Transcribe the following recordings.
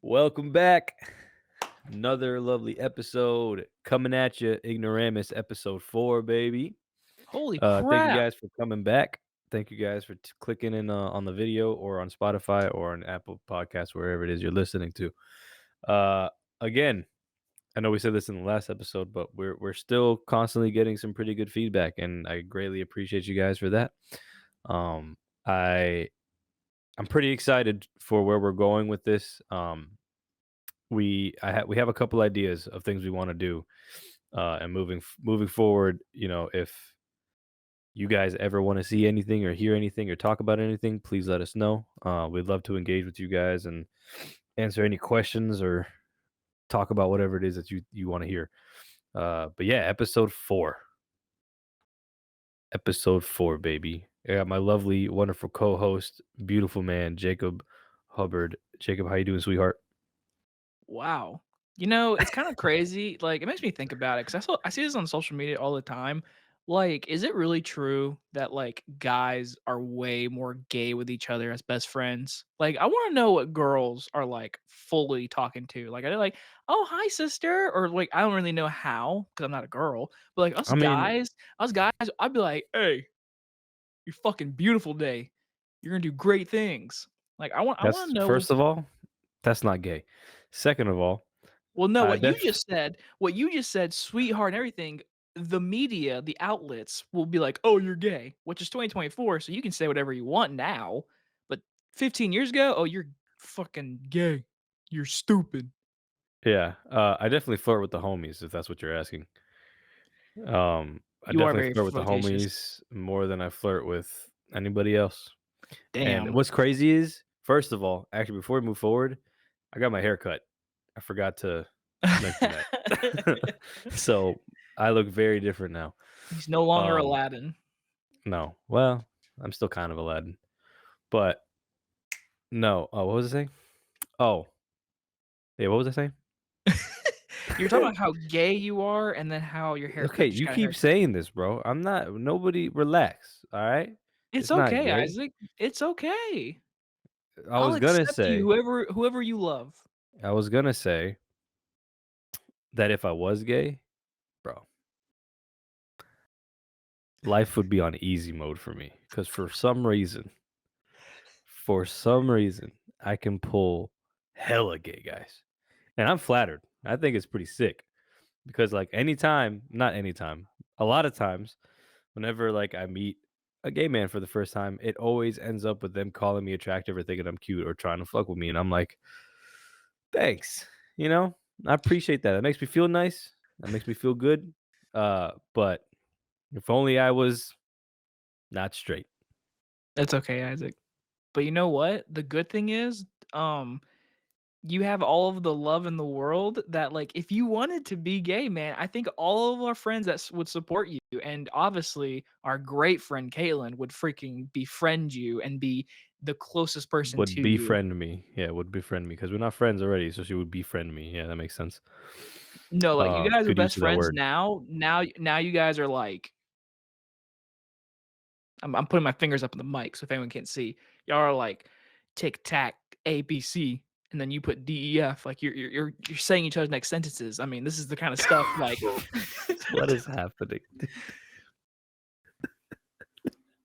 Welcome back. Another lovely episode coming at you. Ignoramus episode 4, baby. Holy Thank you crap. guys for coming back. Thank you guys for clicking in on the video or on Spotify or on Apple Podcasts, wherever it is you're listening to. Again, I know we said this in the last episode, but we're still constantly getting some pretty good feedback, and I greatly appreciate you guys for that. Um, I I'm pretty excited for where we're going with this. We have a couple ideas of things we want to do, and moving forward. If you guys ever want to see anything or hear anything or talk about anything, please let us know. We'd love to engage with you guys and answer any questions or talk about whatever it is that you want to hear. But yeah, episode 4, baby. I got my lovely, wonderful co-host, beautiful man, Jacob Hubbard. Jacob, how you doing, sweetheart? Wow. It's kind of crazy. Like, it makes me think about it because I see this on social media all the time. Like, is it really true that like guys are way more gay with each other as best friends? Like, I want to know what girls are like fully talking to. Like, are they like, "Oh, hi, sister," or like, I don't really know how because I'm not a girl. But like I mean, us guys, I'd be like, "Hey, you're fucking beautiful day. You're gonna do great things." Like, I want that's to know. first of all, that's not gay. Second of all, Well, no, I def what you just said, sweetheart and everything, the media, the outlets will be like, "Oh, you're gay," which is 2024, so you can say whatever you want now, but 15 years ago, "Oh, you're fucking gay. You're stupid." yeah, I definitely flirt with the homies if that's what you're asking. I You are definitely very flirt with the flirtatious. homies more than I flirt with anybody else. And Damn. what's crazy is, first of all, actually, before we move forward, I got my hair cut. I forgot to mention that. So I look very different now. He's no longer Um, Aladdin. no, well, I'm still kind of Aladdin, but no. Oh, what was I saying? Oh, yeah, what was I saying? You were talking about how gay you are and then how your Okay, haircut you just you got a keep haircut. saying this, bro. I'm not. Nobody, relax. All right, It's it's not okay, gay. Isaac. It's okay. I I'll was gonna accept you say. whoever you love. I was gonna say that if I was gay, bro, life would be on easy mode for me. Because for some reason, I can pull hella gay guys, and I'm flattered. I think it's pretty sick because, like, anytime, not anytime, a lot of times, whenever like I meet a gay man for the first time, it always ends up with them calling me attractive or thinking I'm cute or trying to fuck with me, and I'm like, thanks. You know, I appreciate that. It makes me feel nice. That makes me feel good. But if only I was not straight. That's okay, Isaac. But you know what? The good thing is, um, you have all of the love in the world that, like, if you wanted to be gay, man, I think all of our friends that would support you, and obviously our great friend Caitlin would freaking befriend you and be the closest person Would to you. befriend me. Yeah, would befriend me because we're not friends already. So she would befriend me. Yeah, that makes sense. No, like you guys are Good use best of that friends word. now. Now you guys are like, I'm putting my fingers up in the mic so if anyone can't see. Y'all are like tic tac ABC, and then you put DEF. Like you're saying each other's next sentences. I mean, this is the kind of stuff like. What is happening?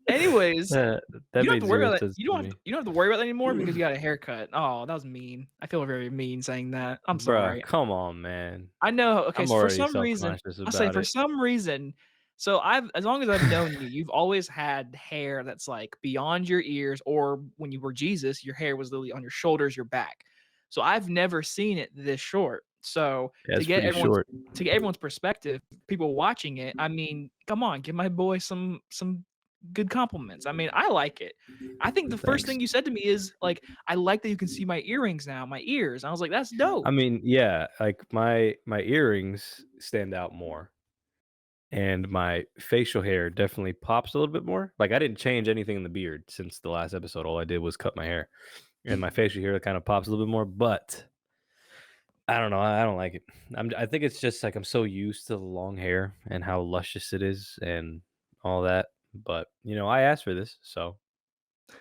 Anyways, Uh, that you don't have made to worry zero about that. sense to me. You don't have to worry about that anymore because you got a haircut. Oh, that was mean. I feel very mean saying that. I'm Bruh, sorry. come on, man. I know. Okay, I'm so for already some self reason, conscious I'll say about for it. some reason, so I've as long as I've known you, you've always had hair that's like beyond your ears, or when you were Jesus, your hair was literally on your shoulders, your back. So I've never seen it this short. So Yeah, it's pretty short. to get everyone's perspective, people watching it, I mean, come on, give my boy some good compliments. I mean, I like it. I think the first Thanks. thing you said to me is like, I like that you can see my earrings now, my ears. I was like, that's I dope. mean, yeah, like my earrings stand out more. And my facial hair definitely pops a little bit more. Like, I didn't change anything in the beard since the last episode. All I did was cut my hair, and my facial hair kind of pops a little bit more. But I don't know, I don't like it. I think it's just, like, I'm so used to the long hair and how luscious it is and all that, but, I asked for this, so You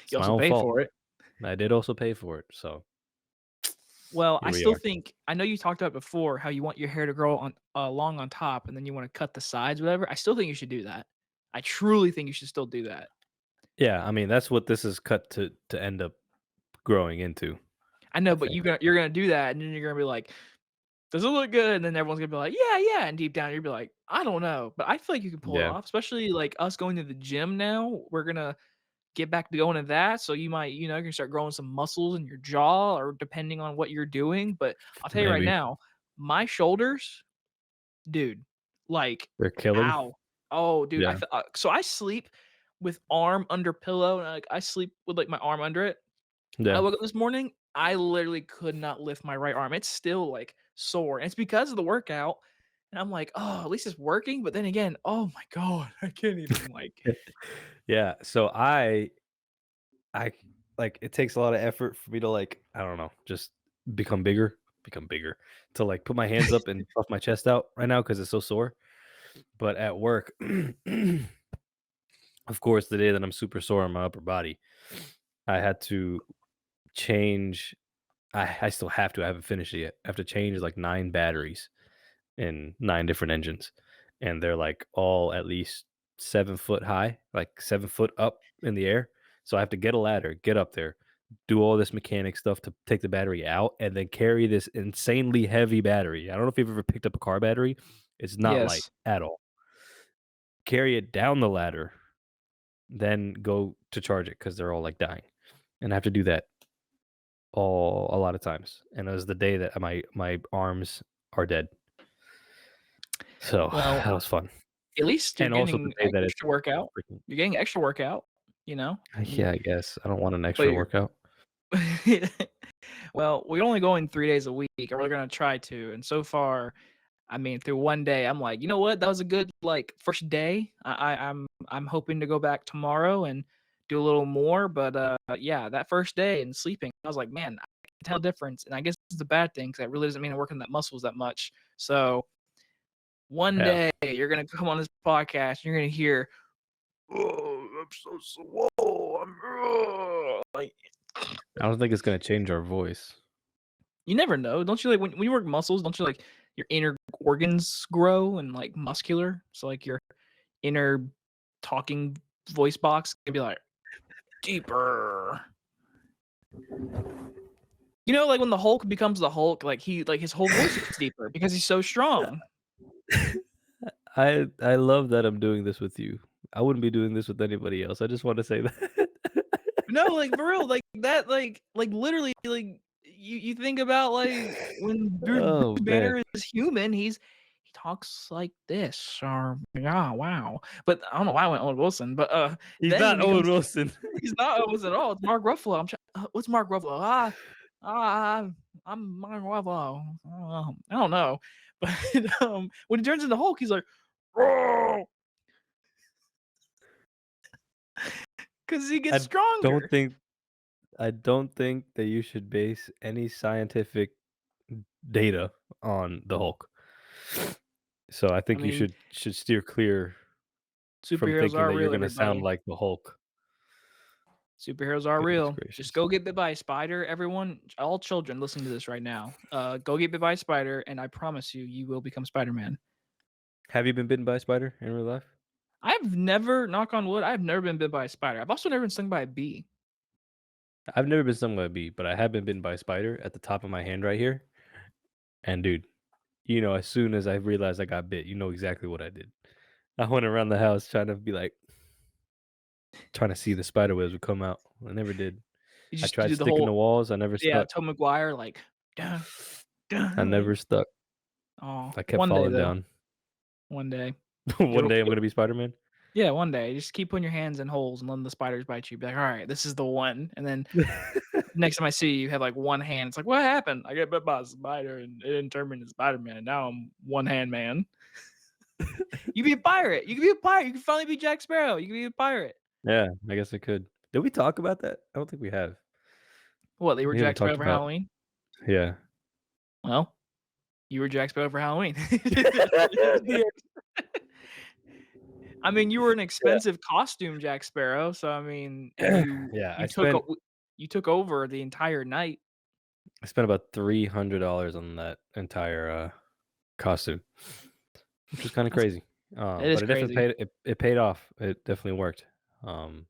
it's my also own pay fault. for it. I did also pay for it, so Well, I here we still are. think I know you talked about before how you want your hair to grow on long on top, and then you wanna cut the sides, whatever. I still think you should do that. I truly think you should still do that. Yeah, I mean, that's what this is cut to end up growing into, I know, I but think. you're gonna do that, and then you're gonna be like, "Does it look good?" And then everyone's gonna be like, "Yeah, yeah," and deep down, you'll be like, "I don't know," but I feel like you can pull it Yeah, off, especially, like, us going to the gym now. We're gonna get back to going to that, so you might, you can start growing some muscles in your jaw or depending on what you're doing, but I'll tell you right maybe. now, my shoulders, dude, like, They're killing? ow. Oh, dude, Yeah, so I sleep with arm under pillow, and, I sleep with, like, my arm under it. I yeah. woke up this morning, I literally could not lift my right arm. It's still, like, sore, and it's because of the workout, and I'm like, "Oh, at least it's working," but then again, oh my god, I can't even, like. Yeah, so I like, it takes a lot of effort for me to, like, I don't know, just become bigger, to, like, put my hands up and puff my chest out right now because it's so sore, but at work, of course, the day that I'm super sore on my upper body, I had to change I still have to, I haven't finished it yet. I have to change, like, 9 batteries in 9 different engines, and they're, like, all at least 7 foot high, like, 7 foot up in the air, so I have to get a ladder, get up there, do all this mechanic stuff to take the battery out, and then carry this insanely heavy battery. I don't know if you've ever picked up a car battery, it's not light Yes. at all. Carry it down the ladder, then go to charge it because 'cause they're all, like, dying, and I have to do that all a lot of times, and it was the day that my arms are dead, so Well, that was fun. at least you're And also the getting day that it's extra workout. freaking You're getting extra workout, yeah, I guess. I don't want an but extra you're workout. well, we're only going 3 days a week, and we're gonna try to, and so far, I mean, through one day, I'm like, "You know what? That was a good, like, first day." I'm hoping to go back tomorrow and do a little more, but, yeah, that first day and sleeping, I was like, "Man, I can tell a difference," and I guess it's a bad thing because that really doesn't mean I'm working that muscles that much. So, one Yeah. day, you're gonna come on this podcast, and you're gonna hear, "Oh, I'm so swole, like, I don't think it's gonna change our voice. you never know. Don't you like when you work muscles, don't you like your inner organs grow and like muscular? So like your inner talking voice box can be like deeper. Like when the Hulk becomes the Hulk, like his whole voice gets deeper because he's so strong. I love that I'm doing this with you. I wouldn't be doing this with anybody else. I just wanna say that. No, like for real, like that, like literally, like you think about like when Bruce Oh, man. Banner is human, he talks like this, or yeah, wow. But I don't know why I went Owen Wilson, but He's then he not Owen becomes Wilson. he's not Owen Wilson at all. It's Mark Ruffalo. What's Mark Ruffalo? Ah, I'm Mark Ruffalo. I don't know, but when he turns into Hulk, he's like, because he gets I don't stronger. think I don't think that you should base any scientific data on the Hulk. So I I think you mean, should steer clear from superheroes thinking are that you're real, gonna sound everybody. like the Hulk. Superheroes are Goodness real. Just gracious. go get bit by a spider. Everyone, all children listening to this right now, go get bit by a spider, and I promise you, you will become Spider Man. Have you been bitten by a spider in real life? I've never, knock on wood, I've never been bit by a spider. I've also never been stung by a bee. I've never been stung by a bee, but I have been bitten by a spider at the top of my hand right here. And dude, as soon as I realized I got bit, you know exactly what I did. I went around the house trying to be like, trying to see the spider webs would come out. I never did. I You tried did the sticking whole, to walls. I never yeah, stuck. Tom McGuire, like, duh, I duh, like, never stuck. oh, I kept one day falling though, down. one day. One day I'm You'll gonna be Spider Man. yeah, one day. Just keep putting your hands in holes and letting the spiders bite you. Be like, all right, this is the one. And then next time I see you, you have like one hand. It's like, what happened? I got bit by a spider and it didn't turn me into Spider Man. And now I'm one hand man. You can be a pirate. You can be a pirate. You can finally be Jack Sparrow. You can be a pirate. Yeah, I guess I could. Did we talk about that? I don't think we have. What? They were We haven't Jack Sparrow talked for about Halloween? yeah. Well, you were Jack Sparrow for Halloween. Yeah, I mean, you were an yeah, expensive costume Jack Sparrow, so, I mean and you yeah. you took o you took over the entire night. I spent about $300 on that entire costume, which was kind of That's crazy. it is But it definitely crazy. it paid off. It definitely worked. Um,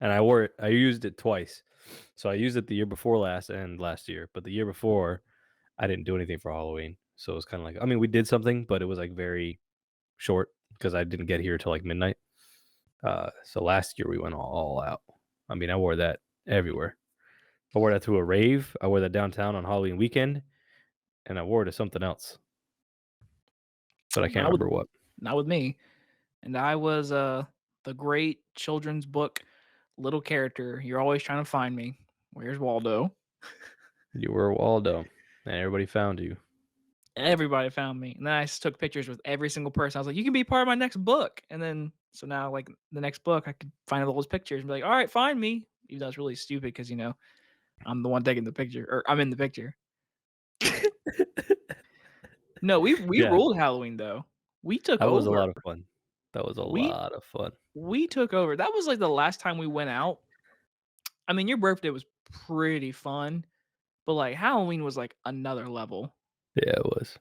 and I wore it. I used it twice. So I used it the year before last and last year. But the year before, I didn't do anything for Halloween. So it was kind of like, I mean, we did something, but it was like very short because I didn't get here till like midnight. So last year we went all out. I mean, I wore that everywhere. I wore that to a rave. I wore that downtown on Halloween weekend, and I wore it to something else, but I can't Not with remember what. not with me, and I was, the great children's book little character, "You're always trying to find me. Where's Waldo?" You were Waldo, and everybody found you. Everybody found me, and then I just took pictures with every single person. I was like, "You can be part of my next book," and then so now, like, the next book, I could find all those pictures and be like, "Alright, find me." Even though it's really stupid because I'm the one taking the picture, or I'm in the picture. No, we Yeah, ruled Halloween, though. We took that was a over. lot of fun. That was a We lot of fun. we took over. That was, like, the last time we went out. I mean, your birthday was pretty fun, but, like, Halloween was, like, another level. Yeah, it was.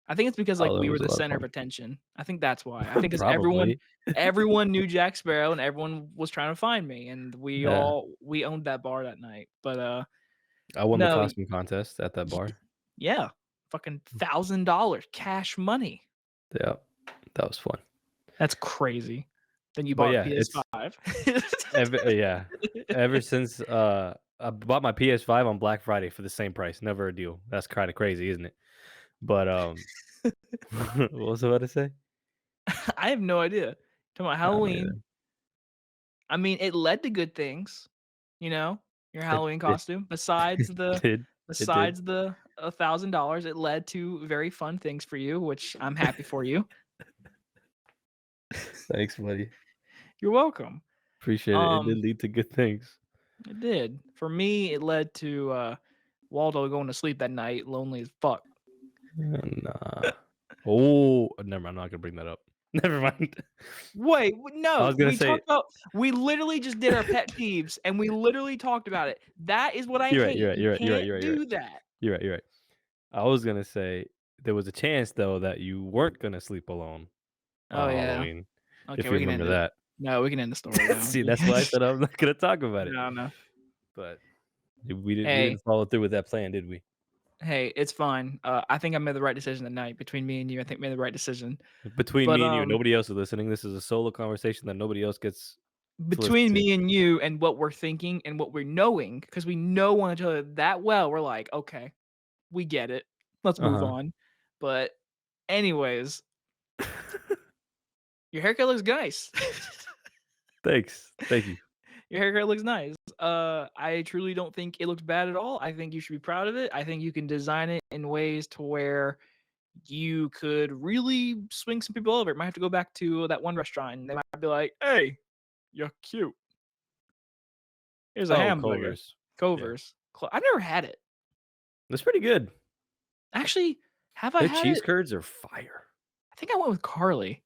I think it's because, like, Halloween we were was a the lot of center of fun. attention. I think that's why. I think 'cause everyone Probably. everyone knew Jack Sparrow and everyone was trying to find me, and Yeah, we owned that bar that night. But, I won the no, costume contest at that y bar. yeah, fucking $1,000 cash money. Yeah, that was fun. That's crazy. Then you But bought a yeah, it's PS5. yeah. Ever since I bought my PS5 on Black Friday for the same price. Never a deal. That's kind of crazy, isn't it? But what was I about to say? I have no idea. Talking about I don't know Halloween. either. I mean, it led to good things, your It Halloween it costume. it did. It did. Besides the $1,000, it led to very fun things for you, which I'm happy for you. Thanks, buddy. You're welcome. Appreciate it. It did Um, lead to good things. it did. For me, it led to, Waldo going to sleep that night, lonely as fuck. Nah. Oh, never mind. I'm not gonna bring that up. Never mind. Wait, I no, was gonna say we literally just did our pet peeves, and we literally talked about it. That is what I you're right. You're hate. right. You You're right. You're right. can't You're right. You're right. do that. You're right. You're right. I was gonna say there was a chance though that you weren't gonna sleep alone Oh, on yeah. Halloween, Okay, if you we can remember end it. that. No, we can end the story now. See, that's why I said I was not gonna talk about it. No, no. But we didn't Hey, follow through with that plan, did we? hey, it's fine. I think I made the right decision tonight. Between me and you, I think I made the right decision. Between But, me and you, nobody else is listening. This is a solo conversation that nobody else gets to listen between to. me and you and what we're thinking and what we're knowing, because we know one another that well, we're like, "Okay, we get it. Let's move Uh-huh. on." But anyways, your haircut looks nice. Thanks. Thank you. Your haircut looks nice. I truly don't think it looks bad at all. I think you should be proud of it. I think you can design it in ways to where you could really swing some people over. It might have to go back to that one restaurant, and they might be like, "Hey, you're cute. Here's a Oh, hamburger." Culver's. Yeah. Culver's. I've never had it. That's pretty good. Actually, have I Their had cheese it? curds are fire. I think I went with Carly.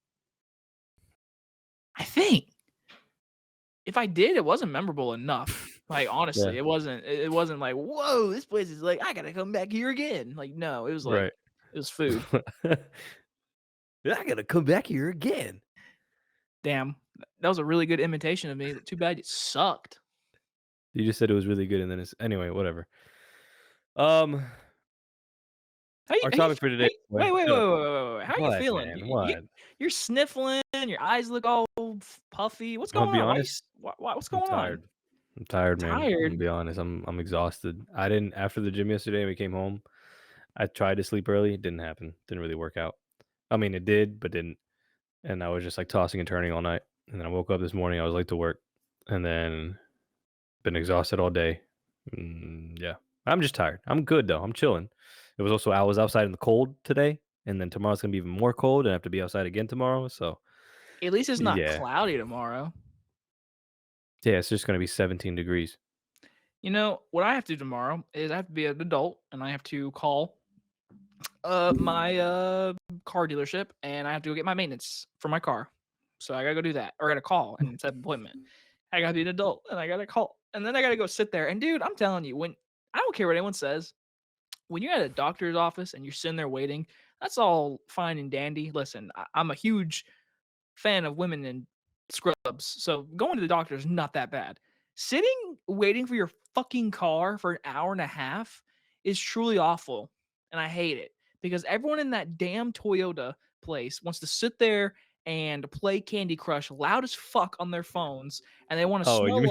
I think. If I did, it wasn't memorable enough. Like, Yeah. honestly, it wasn't like, "Whoa, this place is like, I gotta come back here again." Like, no, it was like Right. it was food. I gotta come back here again. Damn, that was a really good imitation of me. Too bad it sucked. You just said it was really good, and then it's anyway, whatever. Um, our How you topic for today. hey, wait, wait, wait, Shut up. wait, wait, wait, wait, how you What, feeling? man? What? You're sniffling, your eyes look all puffy. What's I'm gonna going be on? honest. What's I'm going on? tired. I'm tired, man. I'm gonna Tired? be honest. I'm exhausted. I didn't after the gym yesterday. We came home. I tried to sleep early. It didn't happen. Didn't really work out. I mean, it did, but didn't. And I was just like tossing and turning all night. And then I woke up this morning. I was late to work, and then been exhausted all day. Yeah, I'm just tired. I'm good though. I'm chilling. It was also I was outside in the cold today, and then tomorrow's gonna be even more cold, and I have to be outside again tomorrow. So At least it's not yeah, cloudy tomorrow. yeah, it's just gonna be 17 degrees. What I have to do tomorrow is I have to be an adult and I have to call. My car dealership, and I have to go get my maintenance for my car. So I gotta go do that, or I gotta call and set an appointment. I gotta be an adult, and I gotta call, and then I gotta go sit there. And dude, I'm telling you, when I don't care what anyone says, when you're at a doctor's office and you're sitting there waiting, that's all fine and dandy. Listen, I'm a huge fan of women in scrubs, so going to the doctor is not that bad. Sitting waiting for your fucking car for an hour and a half is truly awful, and I hate it because everyone in that damn Toyota place wants to sit there and play Candy Crush loud as fuck on their phones, and they want to Oh, you smell mean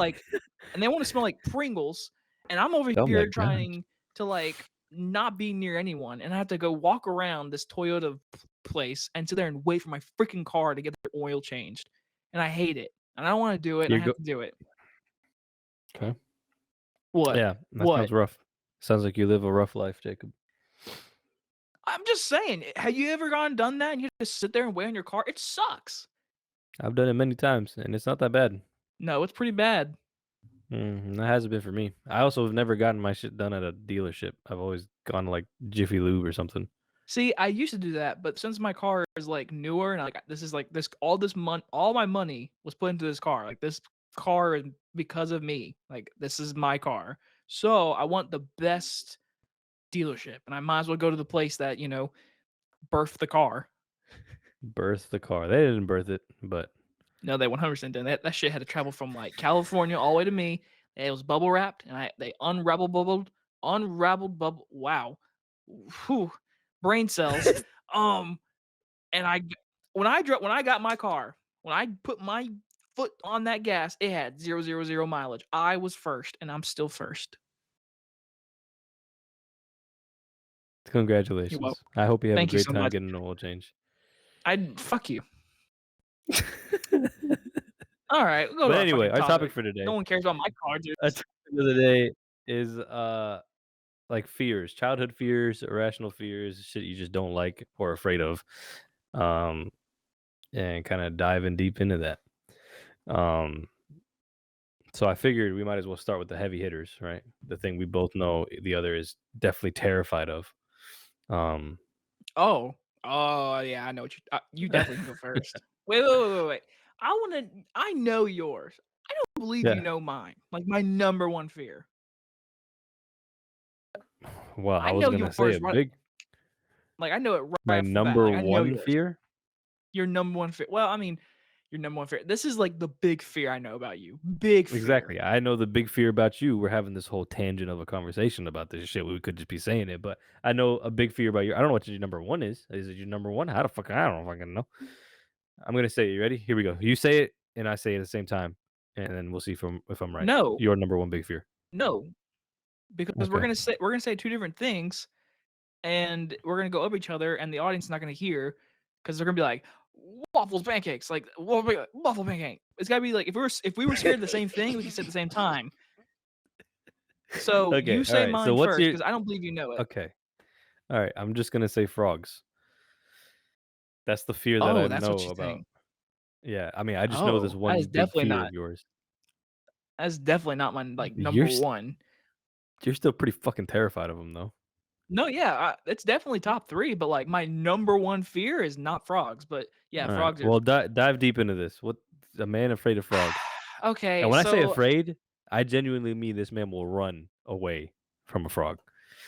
like Pringles, and I'm over oh my here god. trying to like not be near anyone, and I have to go walk around this Toyota place and sit there and wait for my freaking car to get the oil changed, and I hate it, and I don't wanna do it, and I You have go to do it. okay. What? Yeah, that What? sounds rough. Sounds like you live a rough life, Jacob. I'm just saying, have you ever gone and done that and you just sit there and wait on your car? It sucks. I've done it many times, and it's not that bad. No, it's pretty bad. That hasn't been for me. I also have never gotten my shit done at a dealership. I've always gone to, like, Jiffy Lube or something. See, I used to do that, but since my car is, like, newer and, like, this is, like, this all this mon all my money was put into this car, like, this car is because of me, like, this is my car. So, I want the best dealership, and I might as well go to the place that, birthed the car. Birth the car. They didn't birth it, but No, they 100% didn't. That shit had to travel from, like, California all the way to me. It was bubble wrapped, and they unraveled bubble wow. Whew, brain cells. Um, and I g when I got my car, when I put my foot on that gas, it had 0, 0, 0 mileage. I was first, and I'm still first. You're welcome. congratulations. I hope you have a Thank you great so time much. getting an oil change. I fuck you. Alright, we'll go to But our anyway, fucking our topic topic. for No today one cares about my car, our dudes. topic of the day is, like, fears, childhood fears, irrational fears, shit you just don't like or afraid of, um, and kinda diving deep into that. Um, so I figured we might as well start with the heavy hitters, right? The thing we both know the other is definitely terrified of. Um Oh. Oh, yeah, I know what you definitely can go first. Wait. I know yours. I don't believe you Yeah. know mine, like, my number 1 fear. Well, I I was know gonna say yours a big I know it right my off the bat, number like, I know 1 yours. fear? Your number 1 fear well, I mean, your number 1 fear this is, like, the big fear I know about you. Big fear. Exactly. I know the big fear about you. We're having this whole tangent of a conversation about this shit. We could just be saying it, but I know a big fear about you. I don't know what your number 1 is. Is it your number 1? How the fuck I don't fucking know. I'm gonna say it. You ready? Here we go. You say it and I say it at the same time, and then we'll see if I'm right. No, Your number 1 big fear. no, because Okay. we're gonna say 2 different things, and we're gonna go over each other, and the audience is not gonna hear because 'cause they're gonna be like, "Waffles, pancakes," like, "Waffle, pancake." It's gotta be like, if we were scared of the same thing, we can say it at the same time. So, Okay. you All say right. So mine what's first your because I don't believe you know it. okay. All right. I'm just gonna say frogs. That's the fear that I Oh, that's what know you about. think. Yeah. I mean, I just know this Oh, one big fear of yours. that's definitely not my, like, You're number s- 1. you're still pretty fucking terrified of them though. No, yeah, it's definitely top 3, but, like, my number 1 fear is not frogs, but, yeah, All right. frogs are Well, dive deep into this. What a man afraid of frogs. And okay, when I say so afraid, I genuinely mean this man will run away from a frog.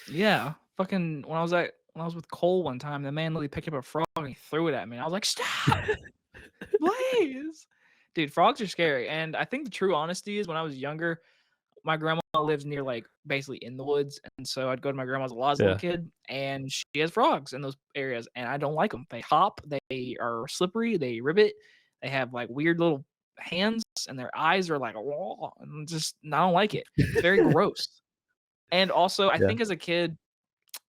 yeah, fucking when I was with Cole one time, the man literally picked up a frog and he threw it at me, and I was like, "Stop, please." Dude, frogs are scary, and I think the true honesty is when I was younger, my grandma lives near, like, basically in the woods, and so I'd go to my grandma's a lot as a little Yeah. kid, and she has frogs in those areas, and I don't like them. They hop, they are slippery, they ribbit, they have, like, weird little hands, and their eyes are like, "Whoa," and just I don't like it. It's very gross. And also, I Yeah. think as a kid,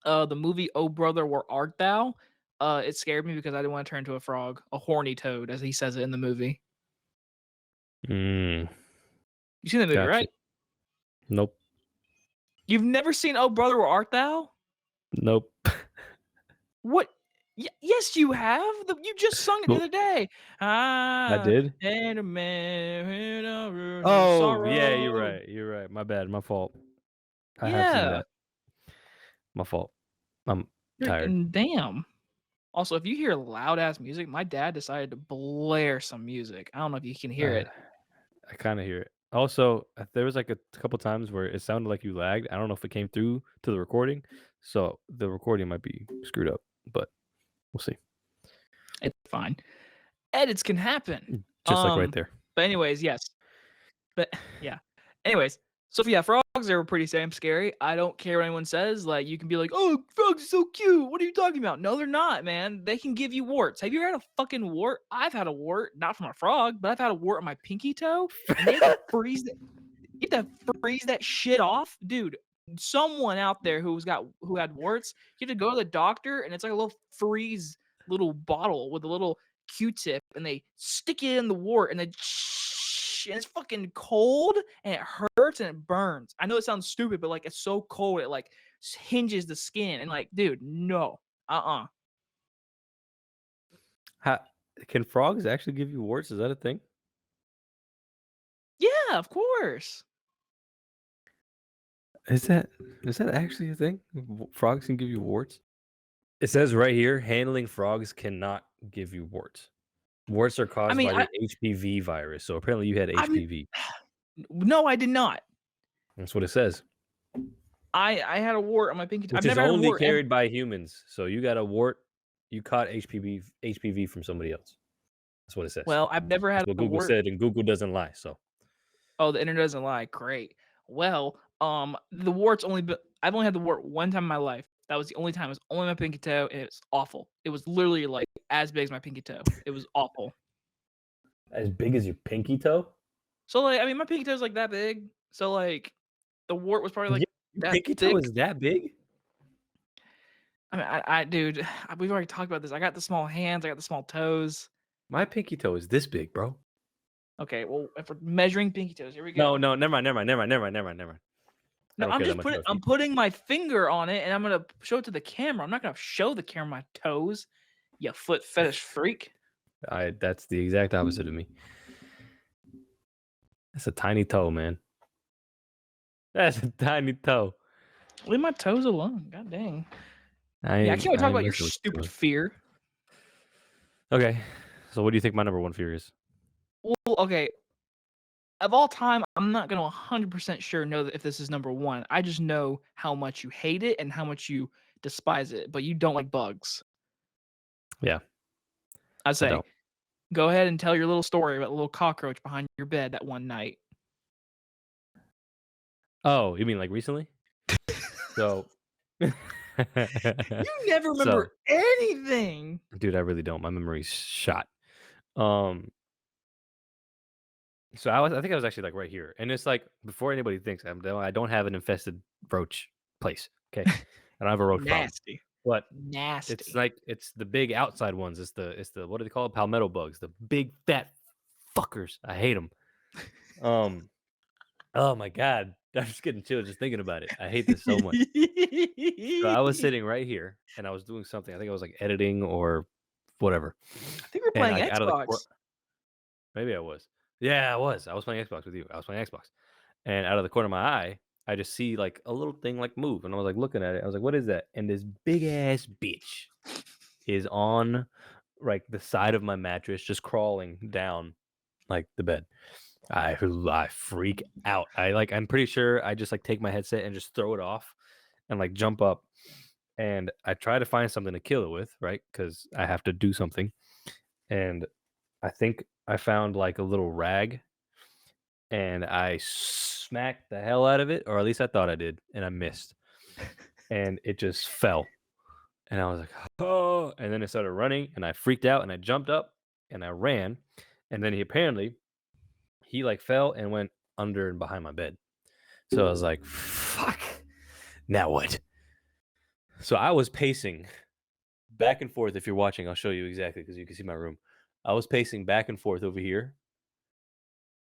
the movie Oh Brother, Where Art Thou? It scared me because I didn't wanna turn into a frog, a horny toad, as he says it in the movie. Mm, You seen the movie, gotcha. right? Nope. You've never seen Oh Brother, Where Art Thou? Nope. What? Yes, you have. You just sung it the Well, other day. I "I did? and a man without root of Oh, yeah, you're sorrow." right. You're right. My bad. My fault. I have seen Yeah. that. My fault. Tired. Freaking damn. Also, if you hear loud ass music, my dad decided to blare some music. I don't know if you can hear I it. I kinda hear it. Also, there was, like, a couple times where it sounded like you lagged. I don't know if it came through to the recording, so the recording might be screwed up, but we'll see. It's fine. Edits can happen. Just like right there. But anyways, yes. But yeah. Anyways, so yeah, frogs are pretty damn scary. I don't care what anyone says. Like you can be like, "Oh, frogs are so cute. What are you talking about?" No, they're not, man. They can give you warts. Have you ever had a fucking wart? I've had a wart, not from a frog, but I've had a wart on my pinky toe, and they have to freeze it. You have to freeze that shit off, dude. Someone out there who had warts, you have to go to the doctor, and it's like a little freeze little bottle with a little Q-tip, and they stick it in the wart, and then and it's fucking cold, and it hurts, and it burns. I know it sounds stupid, but like it's so cold, it like hinges the skin, and like, dude, no, How can frogs actually give you warts? Is that a thing? yeah, of course. Is that is that actually a thing? Frogs can give you warts? It says right here, handling frogs cannot give you warts. Warts are I caused mean, by the HPV virus, so apparently you had I'm HPV. no, I did not. That's what it says, I had a wart on my pinky. I've which is never had a only wart. carried by humans. So you got a wart, you caught HPV from somebody else. That's what it says. Well, I've never That's had what a Google wart. said, and Google doesn't lie. So Oh, the internet doesn't lie. Great. Well, the wart's only been I've only had the wart one time in my life. That was the only time. It was only my pinky toe, and it's awful. It was literally like as big as my pinky toe. It was awful. as big as your pinky toe? So like, I mean, my pinky toe's like that big. So like, the wart was probably Yeah, like your that pinky toe thick. is that big? I mean, dude, we've already talked about this. I got the small hands. I got the small toes. My pinky toe is this big, bro. Okay, well, if we're measuring pinky toes, here we No, go. no, never mind. I No, don't care that much about I'm feet. putting my finger on it, and I'm gonna show it to the camera. I'm not gonna show the camera my toes, you foot fetish freak. I That's the exact opposite of me. That's a tiny toe, man. That's a tiny toe. Leave my toes alone. God dang. I Yeah, I ain't can't wait to I talk ain't about your messing with stupid you. fear. Okay. So what do you think my number 1 fear is? Well, okay, of all time, I'm not gonna 100% sure know that if this is number one. I just know how much you hate it and how much you despise it, but you don't like bugs. Yeah, I I say, don't. go ahead and tell your little story about the little cockroach behind your bed that one night. Oh, you mean like recently? So You never remember So, anything. dude, I really don't. My memory's shot. Um, so I think I was actually, like, right here, and it's, like, before anybody thinks I don't have an infested roach place, okay? I don't have a roach problem, Nasty. but it's, Nasty. like, it's the big outside ones. It's the what do they call it? Palmetto bugs, the big fat fuckers. I hate them. Um, oh my god. I'm just getting chills just thinking about it. I hate this so much. So I was I sitting right here, and I was doing something. I think I was, like, editing or whatever, think we're and, playing like, out of the Xbox. maybe I was. Yeah, I was. I was playing Xbox with you. I was playing Xbox, and out of the corner of my eye, I just see, like, a little thing, like, move, and I was, like, looking at it. I was like, "What is that?" And this big ass bitch is on, like, the side of my mattress, just crawling down, like, the bed. I freak out. I'm pretty sure I just, like, take my headset and just throw it off and, like, jump up, and I try to find something to kill it with, right? Because I have to do something, and I think I found, like, a little rag, and I smacked the hell out of it, or at least I thought I did, and I missed, and it just fell, and I was like, "Oh," and then it started running, and I freaked out, and I jumped up, and I ran, and then he, like, fell and went under and behind my bed. So I was like, "Fuck, now what?" So I was pacing back and forth. If you're watching, I'll show you exactly because you can see my room. I was pacing back and forth over here,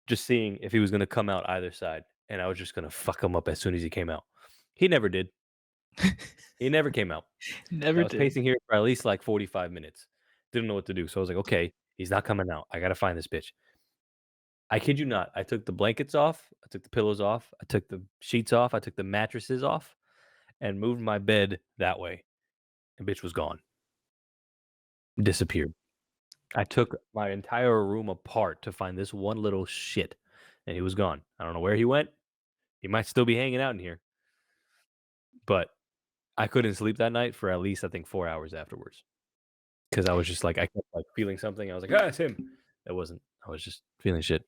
just seeing if he was gonna come out either side, and I was just gonna fuck him up as soon as he came out. He never did. He never came out. So I Never was did. pacing here for at least, like, 45 minutes. Didn't know what to do, so I was like, "Okay, he's not coming out. I gotta find this bitch." I kid you not, I took the blankets off, I took the pillows off, I took the sheets off, I took the mattresses off, and moved my bed that way. and bitch was gone, disappeared. I took my entire room apart to find this one little shit, and he was gone. I don't know where he went. He might still be hanging out in here, but I couldn't sleep that night for at least I think 4 hours afterwards because I was just like I kept like feeling something. I was like, "Ah, it's him." It wasn't. I was just feeling shit.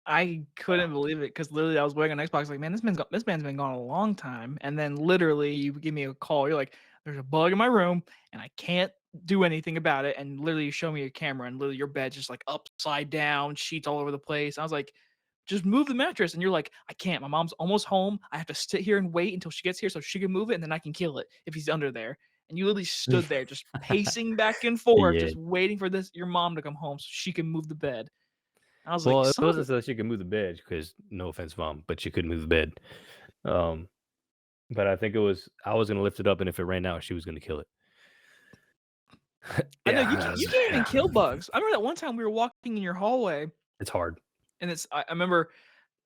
I couldn't believe it because literally I was waiting on Xbox like, "Man, this man's been gone a long time," and then literally you give me a call, you're like, "There's a bug in my room, and I can't do anything about it," and literally you show me your camera, and literally your bed's just, like, upside down, sheets all over the place. I was like, "Just move the mattress," and you're like, "I can't. My mom's almost home. I have to sit here and wait until she gets here so she can move it, and then I can kill it if he's under there." And you literally stood there just pacing back and forth, Yeah. just waiting for your mom to come home so she can move the bed. I was like, Well, it "Son of a." wasn't so that she could move the bed because no offense, mom, but she couldn't move the bed. Um, but I think it was I was gonna lift it up, and if it ran out, she was gonna kill it. I know Yeah, you can't even kill bugs. I remember that one time we were walking in your hallway, it's hard. and I remember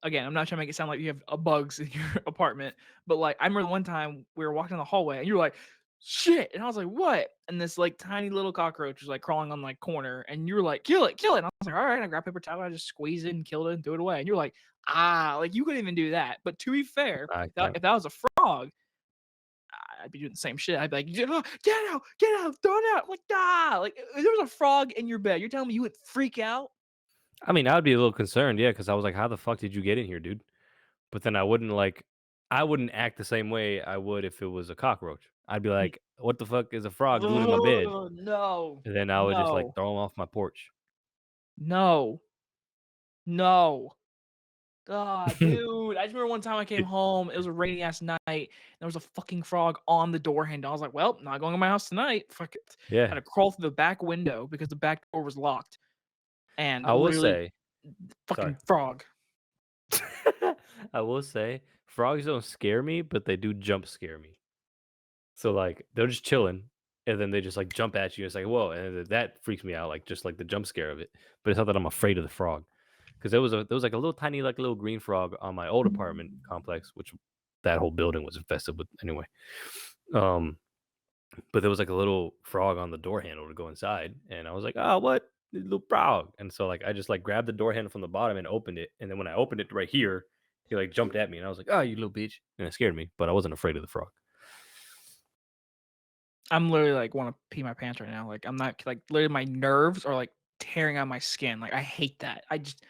again, I'm not trying to make it sound like you have bugs in your apartment, but like I remember one time we were walking in the hallway, and you were like, "Shit!" and I was like, "What?" And this like tiny little cockroach was like crawling on like corner, and you were like, "Kill it, kill it!" And I was like, "All right." I grabbed paper towel, I just squeezed it and killed it and threw it away. And you're like, "Ah!" Like you couldn't even do that. But to be fair, I can't. if that was a frog, I'd be doing the same shit. I'd be like, get out, throw it out." Like, ah, like if there was a frog in your bed, you're telling me you would freak out? I mean, I would be a little concerned, yeah, because I was like, "How the fuck did you get in here, dude?" But then I wouldn't act the same way I would if it was a cockroach. I'd be Mm, like, "What the fuck is a frog doing in my bed?" ugh, no, And then I would just like no, throw him off my porch. no, no. Ah, dude. I just remember one time I came home, it was a rainy ass night, and there was a fucking frog on the door handle. I was like, "Well, not going to my house tonight." Fuck it. Had Yeah, to crawl through the back window because the back door was locked, and I will literally say sorry. fucking frog. I will say frogs don't scare me, but they do jump scare me. So, like, they're just chilling, and then they just, like, jump at you, it's like, "Whoa," and that freaks me out, like, just, like, the jump scare of it, but it's not that I'm afraid of the frog, because there was, like, a little tiny, like, little green frog on my old apartment complex, which that whole building was infested with anyway, um, but there was, like, a little frog on the door handle to go inside, and I was like, "Oh, what? Little frog," and so, like, I just, like, grabbed the door handle from the bottom and opened it, and then when I opened it right here, he, like, jumped at me, and I was like, "Oh, you little bitch," and it scared me, but I wasn't afraid of the frog. I'm literally like wanna pee my pants right now. Like I'm not like literally my nerves are like tearing out my skin. Like I hate that. I just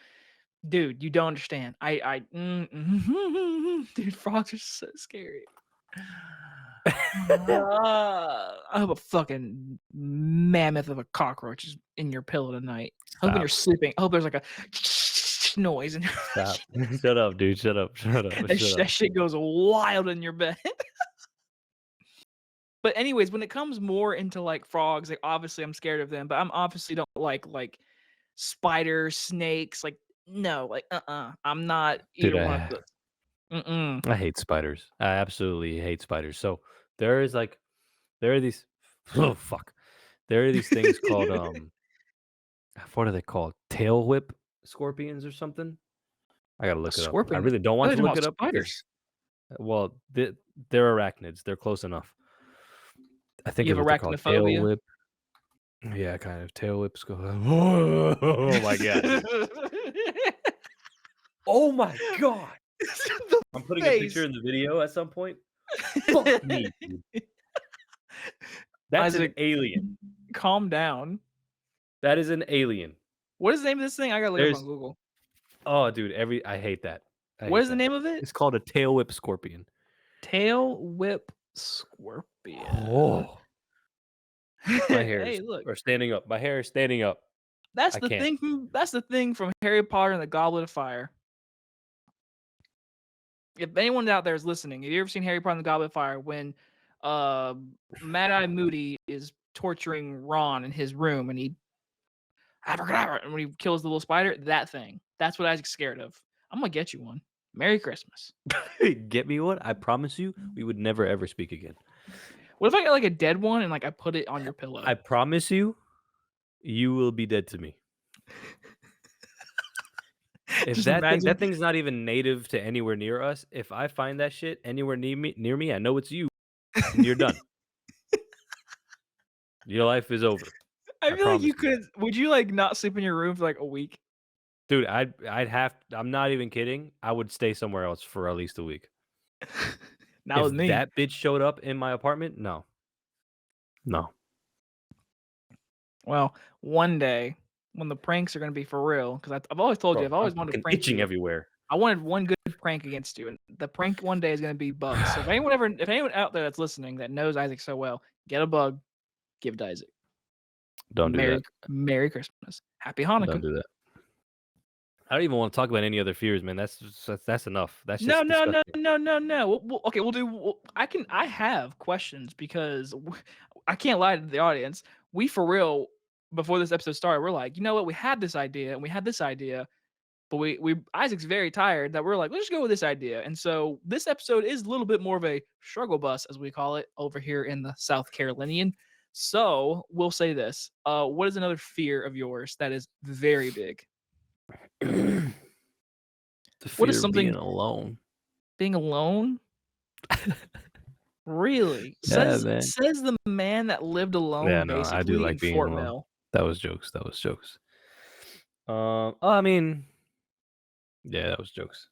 dude, you don't understand. Dude, frogs are so scary. I hope a fucking mammoth of a cockroach is in your pillow tonight. I hope when you're Stop. sleeping, I hope there's like a noise and Stop. Shut up, dude. Shut up. Shut up. Shut up. that shit goes wild in your bed. But anyways, when it comes more into like frogs, like obviously I'm scared of them, but I'm obviously don't like spiders, snakes, like no, like I'm not Dude, either one of those. Mm-mm. I hate spiders. I absolutely hate spiders. So there is like there are these oh fuck. There are these things called what are they called? Tail whip scorpions or something? I gotta A look it up. I scorpion. really don't I want thought to you were look talking it about up because spiders. well, they're arachnids. They're close enough. I think You is have what they're called. Tail arachnophobia? whip. Yeah, kind of. Tail whips go. Oh my god, dude. Oh my god. The I'm putting a picture face. in the video at some point. Fuck me, dude. That's an Isaac, alien. calm down. That is an alien. What is the name of this thing? I gotta look up on There's Google. oh, dude, I hate that. I What hate is the that. name of it? It's called a tail whip scorpion. Tail whip scorpion. Oh, my hairs Hey, look. are standing up. My hair is standing up. I can't. That's the thing from Harry Potter and the Goblet of Fire. If anyone out there is listening, have you ever seen Harry Potter and the Goblet of Fire when uh Mad Eye Moody is torturing Ron in his room and he abracadabra, and when he kills the little spider, that thing. That's what Isaac's scared of. I'm gonna get you one. Merry Christmas. Get me one? I promise you, we would never ever speak again. What if I got like a dead one and like I put it on your I pillow? promise you, you will be dead to me. If Just imagine. that thing's not even native to anywhere near us, if I find that shit anywhere near me, I know it's you, and you're done. Your life is over. I I feel like promise you you that. could would you, like, not sleep in your room for, like, a week? Dude, I'd have I'm not even kidding. I would stay somewhere else for at least a week. Not If with me. that bitch showed up in my apartment, no. No. Well, one day, when the pranks are gonna be for real, because I've always told you, Bro, I've I'm always wanted to fucking prank itching you. everywhere. I wanted one good prank against you, and the prank one day is gonna be bugs. So if anyone out there that's listening that knows Isaac so well, get a bug, give it to Isaac. Don't do that. Merry Christmas. Happy Don't Hanukkah. do that. I don't even wanna talk about any other fears, man. That's enough. That's No, just no, no, disgusting. no, no, no. Okay, we'll do. I have questions because I can't lie to the audience. We for real before this episode started, we're like, you know what? We had this idea and we had this idea, but we Isaac's very tired that we're like, let's just go with this idea. And so this episode is a little bit more of a struggle bus, as we call it over here in the South Carolinian. So we'll say this. What is another fear of yours that is very big? The What is fear of being something alone. being alone? Really? Yeah, Says man. says the man that lived Yeah, alone no, I do basically in like being Fort alone. Mill. That was jokes, that was jokes. I mean, yeah, that was jokes.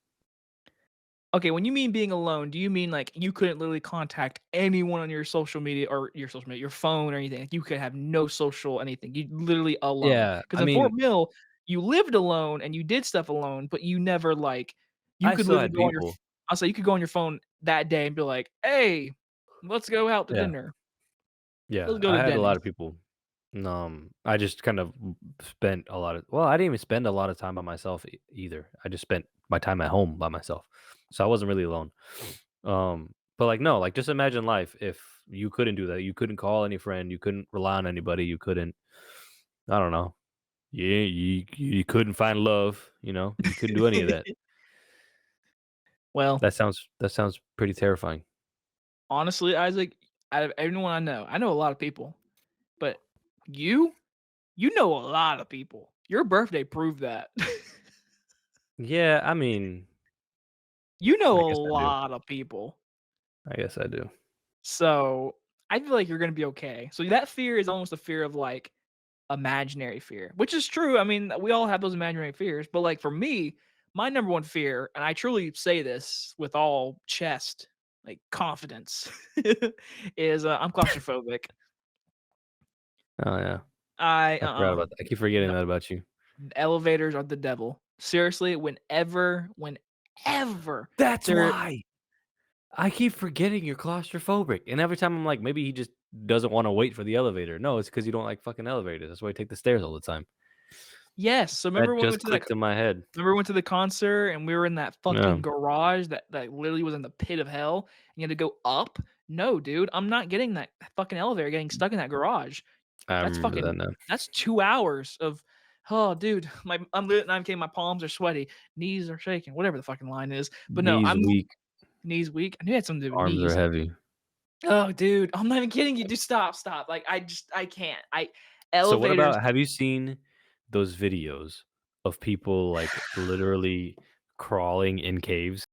Okay, when you mean being alone, do you mean like you couldn't literally contact anyone on your social media or your social media, your phone or anything? Like you could have no social anything. You literally alone. Yeah, Because I in Fort mean, Mill, you lived alone and you did stuff alone, but you never like you I could still literally had go on your people. I'll say you could go on your phone that day and be like, "Hey, let's go out to Yeah, dinner. yeah, Let's go I to had a lot Denny's." of people. I just kind of spent a lot of well, I didn't even spend a lot of time by myself either. I just spent my time at home by myself. So I wasn't really alone. But like no, like just imagine life if you couldn't do that. You couldn't call any friend, you couldn't rely on anybody, you couldn't I don't know. Yeah, you couldn't find love, you know? You couldn't do any of that. Well, That sounds pretty terrifying. honestly, Isaac, out of everyone I know a lot of people, but you, you know a lot of people. Your birthday proved that. Yeah, I mean, You know I a guess I do. lot of people. I guess I do. So, I feel like you're gonna be okay. So that fear is almost a fear of, like, imaginary fear, which is true. I mean, we all have those imaginary fears, but, like, for me, my number one fear, and I truly say this with all chest, like, confidence, is, I'm claustrophobic. Oh, yeah. I I forgot about that. I keep forgetting no, that about you. elevators are the devil. Seriously, whenever That's there why! I keep forgetting you're claustrophobic, and every time I'm like, maybe he just doesn't wanna wait for the elevator. No, it's because you don't like fucking elevators. That's why you take the stairs all the time. yes, so That remember when we went just to that clicked in my head. remember we went to the concert and we were in that Yeah, fucking garage that literally was in the pit of hell, and you had to go up? No, dude, I'm not getting that fucking elevator, getting stuck in that garage. I That's remember that fucking now. that's 2 hours of oh, dude, I'm kidding, my palms are sweaty, knees are shaking, whatever the fucking line is, but no, Knees I'm weak, knees weak. I knew it had something to do with arms are knees. heavy. Oh, dude, I'm not even kidding you, dude, stop, like, I can't. So what Elevators about have you seen those videos of people, like, literally crawling in caves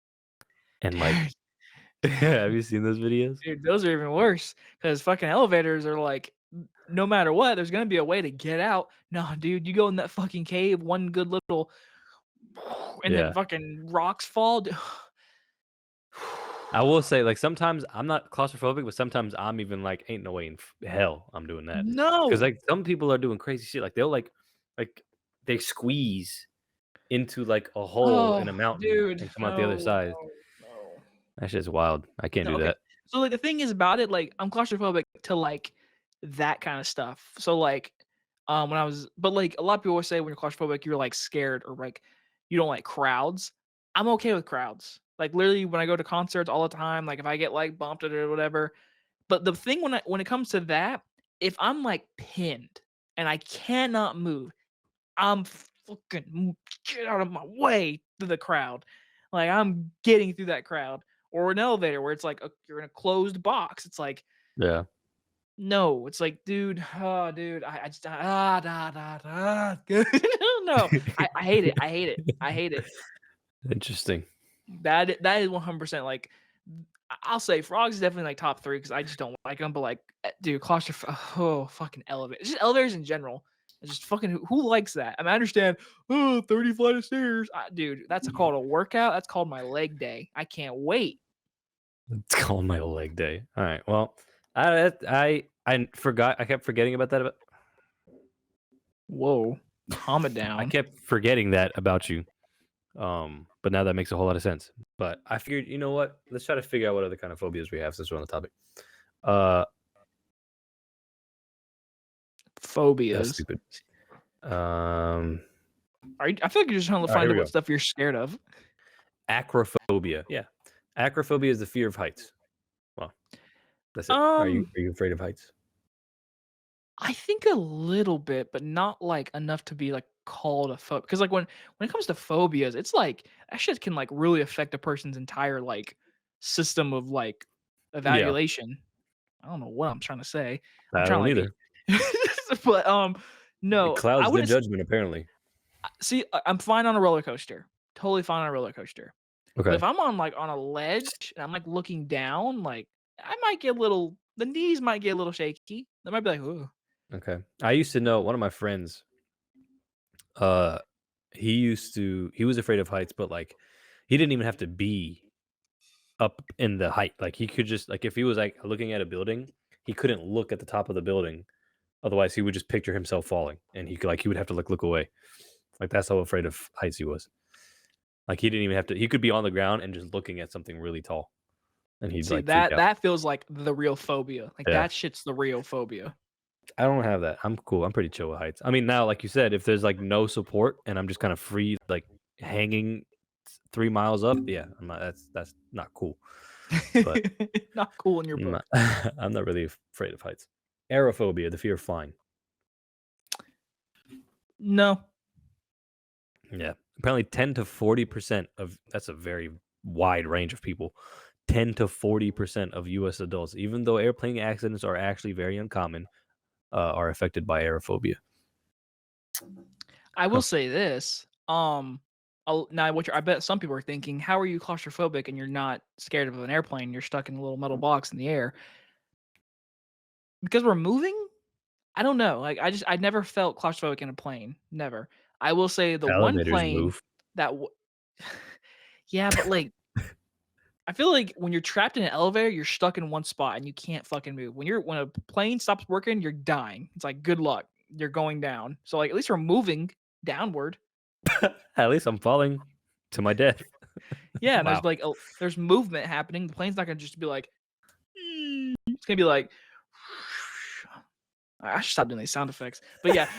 and, like dude, have you seen those videos? dude, those are even worse because fucking elevators are like, no matter what, there's gonna be a way to get out. No, dude, you go in that fucking cave, one good little and then Yeah. fucking rocks fall. I will say, like, sometimes I'm not claustrophobic, but sometimes I'm even like, "Ain't no way in hell I'm doing that." Because No. like, some people are doing crazy shit, like, they'll, like, they squeeze into, like, a hole in Oh, a mountain dude, and come out the other no, side. no, no. That shit's wild. I can't No, do okay. that. So, like, the thing is about it, like, I'm claustrophobic to, like, that kinda stuff. So, like, when I was but, like, a lot of people always say when you're claustrophobic, you're, like, scared or, like, you don't like crowds. I'm okay with crowds. Like, literally, when I go to concerts all the time, like, if I get, like, bumped or whatever but the thing when it comes to that, if I'm, like, pinned and I cannot move, I'm fucking get out of my way to the crowd. Like, I'm getting through that crowd. Or an elevator where it's like you're in a closed box. It's like, Yeah. no. It's like, dude, oh, dude, I just da da da. No, I hate it. I hate it. I hate it. Interesting. That is 100% like I'll say frogs is definitely like top 3 because I just don't like them. But like, dude, oh, fucking elevators. Just elevators in general. It's just fucking who likes that? I mean, I understand. Oh, 30 flight of stairs, dude. That's called a workout. That's called my leg day. I can't wait. It's called my leg day. All right. Well, I forgot. I kept forgetting about that. Whoa, calm it I down. kept forgetting that about you. But now that makes a whole lot of sense. But I figured, you know what? Let's try to figure out what other kind of phobias we have since we're on the topic. Uh, that's Phobias. stupid. Um, I feel like you're just trying to all right, here find out we what go. stuff you're scared of. Acrophobia. Yeah, acrophobia is the fear of heights. Well, that's it. Are you Um, are you afraid of heights? I think a little bit, but not like enough to be like called a phobia. Because like when it comes to phobias, it's like that shit can like really affect a person's entire like system of like Yeah, evaluation. I don't know what I'm trying to say. I'm I trying to don't like be, either. but It no, I clouds good wouldn't judgment, apparently. see. I'm fine on a roller coaster. Totally fine on a roller coaster. But if Okay. I'm on like on a ledge and I'm like looking down, like I might get a little. The knees might get a little shaky. I might be like, ooh. Okay. I used to know one of my friends. Uh, he was afraid of heights, but like, he didn't even have to be up in the height. Like he could just like if he was like looking at a building, he couldn't look at the top of the building. Otherwise, he would just picture himself falling, and he would have to like look away. Like that's how afraid of heights he was. Like he didn't even have to. He could be on the ground and just looking at something really tall, and he'd See, like freak that out. that feels like the real phobia. Like, Yeah, that shit's the real phobia. I don't have that. I'm cool. I'm pretty chill with heights. I mean, now, like you said, if there's like no support and I'm just kind of free, like hanging 3 miles up, yeah, I'm not. That's not cool. But Not cool in your I'm not. book. I'm not really afraid of heights. Aerophobia, the fear of flying. No. Yeah. Apparently 10 to 40% of that's a very wide range of people. 10 to 40% of US adults, even though airplane accidents are actually very uncommon, are affected by aerophobia. I will Huh. say this, now what you're I bet some people are thinking, "How are you claustrophobic and you're not scared of an airplane? You're stuck in a little metal box in the air." Because we're moving? I don't know, like, I never felt claustrophobic in a plane, never. I will say the one Elevators plane move. that w Yeah, but, like, I feel like when you're trapped in an elevator, you're stuck in one spot and you can't fucking move. When a plane stops working, you're dying. It's like, good luck. You're going down. So like at least we're moving downward. At least I'm falling to my death. Yeah, and Wow. there's movement happening. The plane's not gonna just be like it's gonna be like I should stop doing these sound effects. But yeah.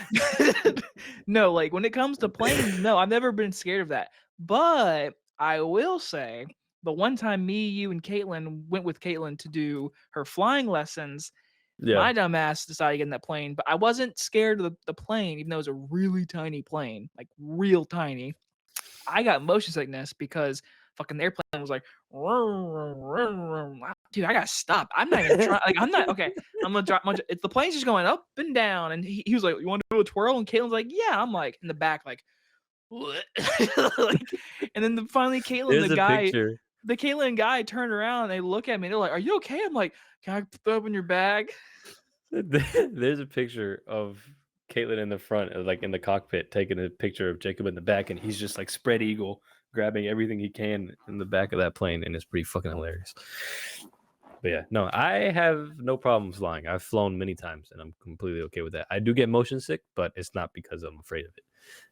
No, like when it comes to planes, no, I've never been scared of that. But I will say the one time me, you, and Caitlin went with Caitlin to do her flying lessons, Yeah. my dumb ass decided to get in that plane, but I wasn't scared of the plane, even though it was a really tiny plane, like real tiny. I got motion sickness because fucking the airplane was like, dude, I got stopped. I'm not even trying. Like, I'm not okay. I'm gonna drop. It's the plane's just going up and down, and he was like, "You want to do a twirl?" And Caitlin's like, "Yeah." I'm like in the back, like, what? Like, and then finally, There's a picture. The Caitlin guy turned around. And they look at me. They're like, "Are you okay?" I'm like, "Can I throw up in your bag?" There's a picture of Caitlin in the front, like in the cockpit, taking a picture of Jacob in the back, and he's just like spread eagle, grabbing everything he can in the back of that plane, and it's pretty fucking hilarious. But yeah, no, I have no problem flying. I've flown many times, and I'm completely okay with that. I do get motion sick, but it's not because I'm afraid of it.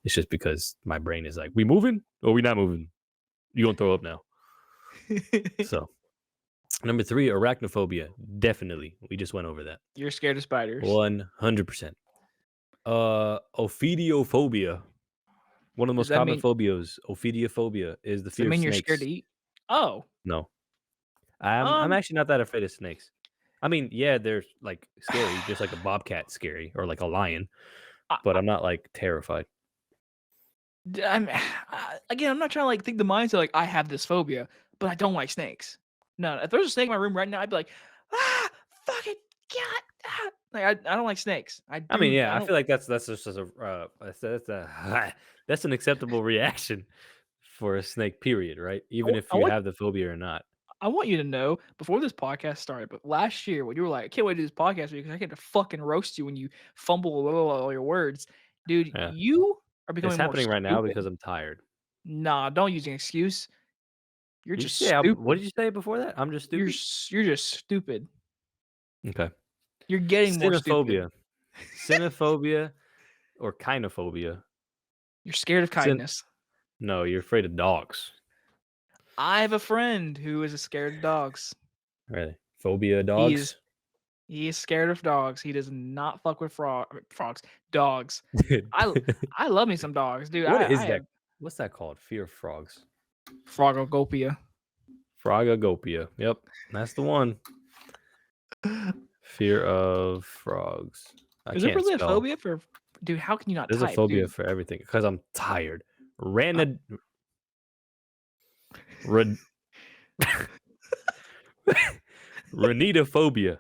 It's just because my brain is like, "We moving or we not moving? You gonna throw up now?" So number three, arachnophobia. Definitely, we just went over that. You're scared of spiders. 100%. Ophidiophobia. One of the Does most that common mean phobias, ophidiophobia, is the fear of you're scared to snakes. eat? Oh, No, I'm um, actually not that afraid of snakes. I mean, yeah, they're like scary, just like a bobcat scary or like a lion, but I I'm not like terrified. I'm again, I'm not trying to, like, think the mindset, like, I have this phobia, but I don't like snakes. No, if there's a snake in my room right now, I'd be like, "Ah, fucking God, ah." Like, I don't like snakes. I mean, yeah, I I don't feel like that's just as a that's a that's an acceptable reaction for a snake. Period. Right? Even if I you want have the phobia or not. I want you to know before this podcast started, but last year when you were like, "I can't wait to do this podcast with you because I get to fucking roast you when you fumble all your words," dude, Yeah. you are It's becoming more happening right now stupid. because I'm tired. Nah, don't use an excuse. You're Did you just say what stupid. did you say before that? I'm just stupid? You're just stupid. Okay. You're getting more stupid. Cynophobia. Cynophobia or kinophobia. You're scared of Cyn kindness. No, you're afraid of dogs. I have a friend who is scared of dogs. Really? Phobia of He's dogs? he is scared of dogs. He does not fuck with frogs, dogs. Dude. I I love me some dogs, dude. What I is that? have What's that called? Fear of frogs. frogogopia. Frogogopia. Yep, that's the one. Fear of frogs. I Is there can't really a spell. phobia for dude, how can you not There's a type, phobia dude? for everything because I'm tired. Uh, Ranid ran Ranidophobia.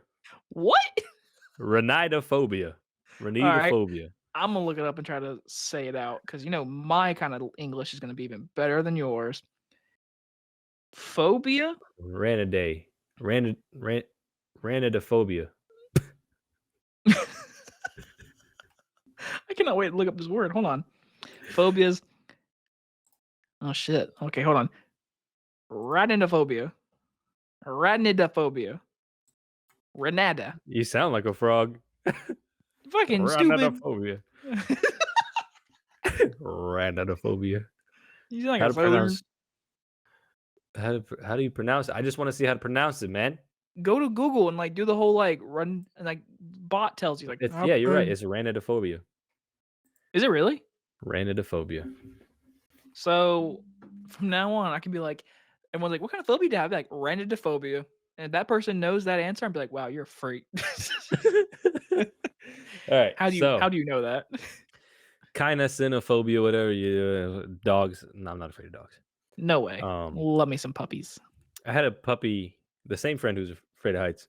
what? Ranidophobia. Alright, Ranidophobia. Imma look it up and try to say it out because you know my kinda English is gonna be even better than yours. Phobia? Raniday. Ranidophobia. I cannot wait to look up this word, hold on. Phobias oh shit, okay, hold on. Radinophobia. Radnidophobia. Renada. You sound like a frog. Fucking stupid. Ranidophobia. Ranidophobia. You sound like How a to southern. pronounce how do you pronounce it? I just wanna see how to pronounce it, man. Go to Google and, like, do the whole, like, run and, like, bot tells you, like, It's "How yeah, you're right. can" It's ranidophobia. Is it really? Ranidophobia. So, from now on, I can be like everyone's like, "What kind of phobia do you have?" I'd be like, "Ranidophobia." And if that person knows that answer, I'd be like, "Wow, you're a freak." Alright, How so do you know that? kinda cynophobia, whatever you dogs no, I'm not afraid of dogs. No way. Um, Love me some puppies. I had a puppy, the same friend who's afraid of heights.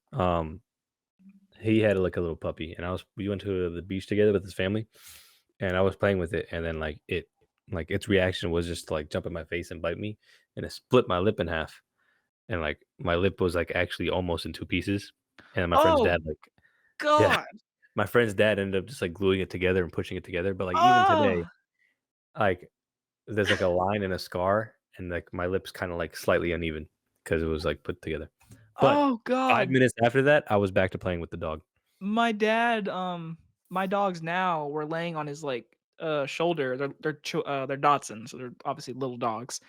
He had like a little puppy, and we went to the beach together with his family, and I was playing with it, and then like its reaction was just to like jump in my face and bite me, and it split my lip in half, and like my lip was like actually almost in two pieces, and my friend's Oh dad like yeah, god. my friend's dad ended up just like gluing it together and pushing it together, but like even today, Oh. like there's like a line and a scar, and like my lips kind of like slightly uneven because it was like put together. But Oh 5 god. minutes after that, I was back to playing with the dog. My dad, my dogs now were laying on his, like, shoulder. They're Dachshunds, so they're obviously little dogs.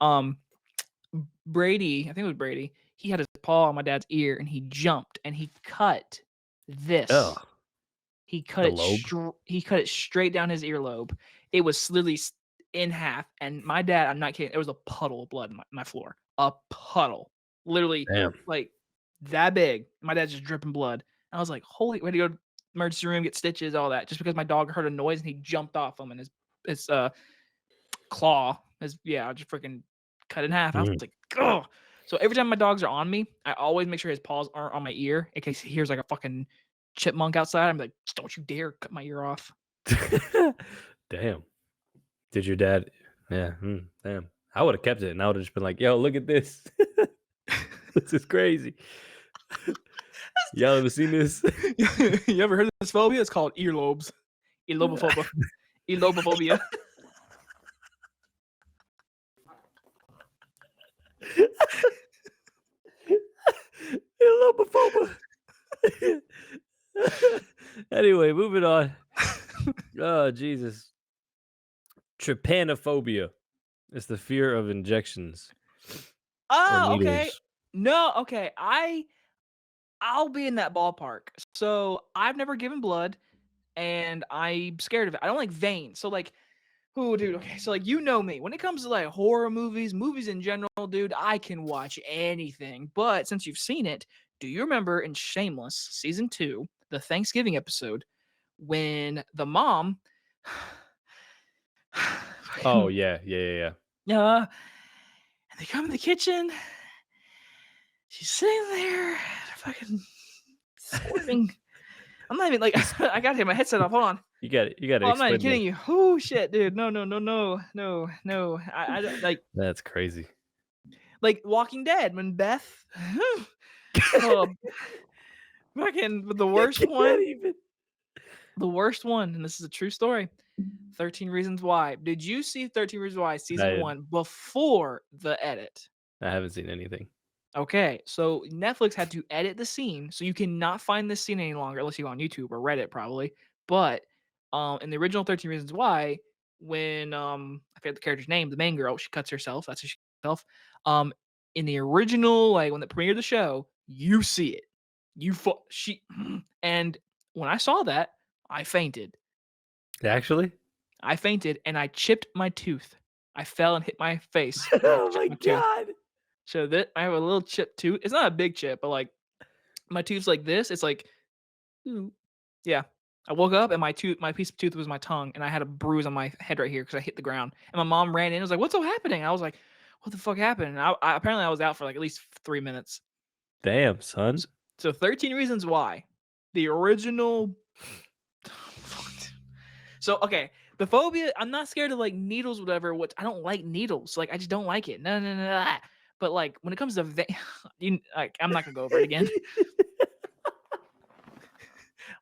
Um, Brady, I think it was Brady, he had his paw on my dad's ear, and he jumped, and he cut this. Ugh, the lobe. He cut it straight down his earlobe. It was literally in half, and my dad, I'm not kidding, there was a puddle of blood in my floor. A puddle. Literally, Damn. like, that big. My dad's just dripping blood. I was like, "Holy" we had to go to emergency room, get stitches, all that, just because my dog heard a noise and he jumped off him and his claw, his yeah, just freaking cut in half. I was Mhm. like, "Ugh." So every time my dogs are on me, I always make sure his paws aren't on my ear in case he hears like a fucking chipmunk outside. I'm like, "Don't you dare cut my ear off." Damn. Did your dad yeah, damn. I would've kept it, and I would've just been like, "Yo, look at this. This is crazy. Y'all ever seen this?" You ever heard of this phobia? It's called earlobes. Elobophobia. Elobophobia. Illophoba. Anyway, moving on. Oh, Jesus. Trypanophobia. It's the fear of injections or Oh, okay. needles. No, okay. I'll be in that ballpark. So I've never given blood and I'm scared of it. I don't like veins. So like, oh, dude. Okay, so like you know me. When it comes to like horror movies, movies in general, dude, I can watch anything. But since you've seen it, do you remember in Shameless season 2, the Thanksgiving episode, when the mom, Oh, fucking, yeah, yeah, yeah, yeah. and they come in the kitchen, she's sitting there, fucking squirting. I'm not even like He's I gotta take my headset off. Hold on. you gotta Oh, I'm not even explain that. kidding you. Oh shit, dude. No, no, no, no, no, no. I don't like That's crazy. Like Walking Dead when Beth oh, fucking the I worst can't one even. the worst one, and this is a true story, 13 Reasons Why. Did you see 13 Reasons Why season I 1 before the edit? I haven't seen anything. Okay, so Netflix had to edit the scene, so you cannot find this scene any longer unless you go on YouTube or Reddit probably. But in the original 13 Reasons Why, when I forget the character's name, the main girl, she cuts herself. That's how she cuts herself. In the original, like when they premiered the show, you see it. She and when I saw that, I fainted. Actually? I fainted and I chipped my tooth. I fell and hit my face and I Oh chipped my my tooth. god! So that I have a little chipped tooth. It's not a big chip, but like my tooth's like this. It's like, "Ooh." Yeah. I woke up and my piece of tooth was my tongue, and I had a bruise on my head right here because I hit the ground. And my mom ran in and was like, "What's so happening?" I was like, "What the fuck happened?" And I apparently I was out for like at least 3 minutes. Damn, son. So, so 13 Reasons Why, the original. So okay, the phobia. I'm not scared of like needles, whatever. What I don't like needles. Like I just don't like it. No, no, no. No. But like when it comes to like I'm not gonna go over it again.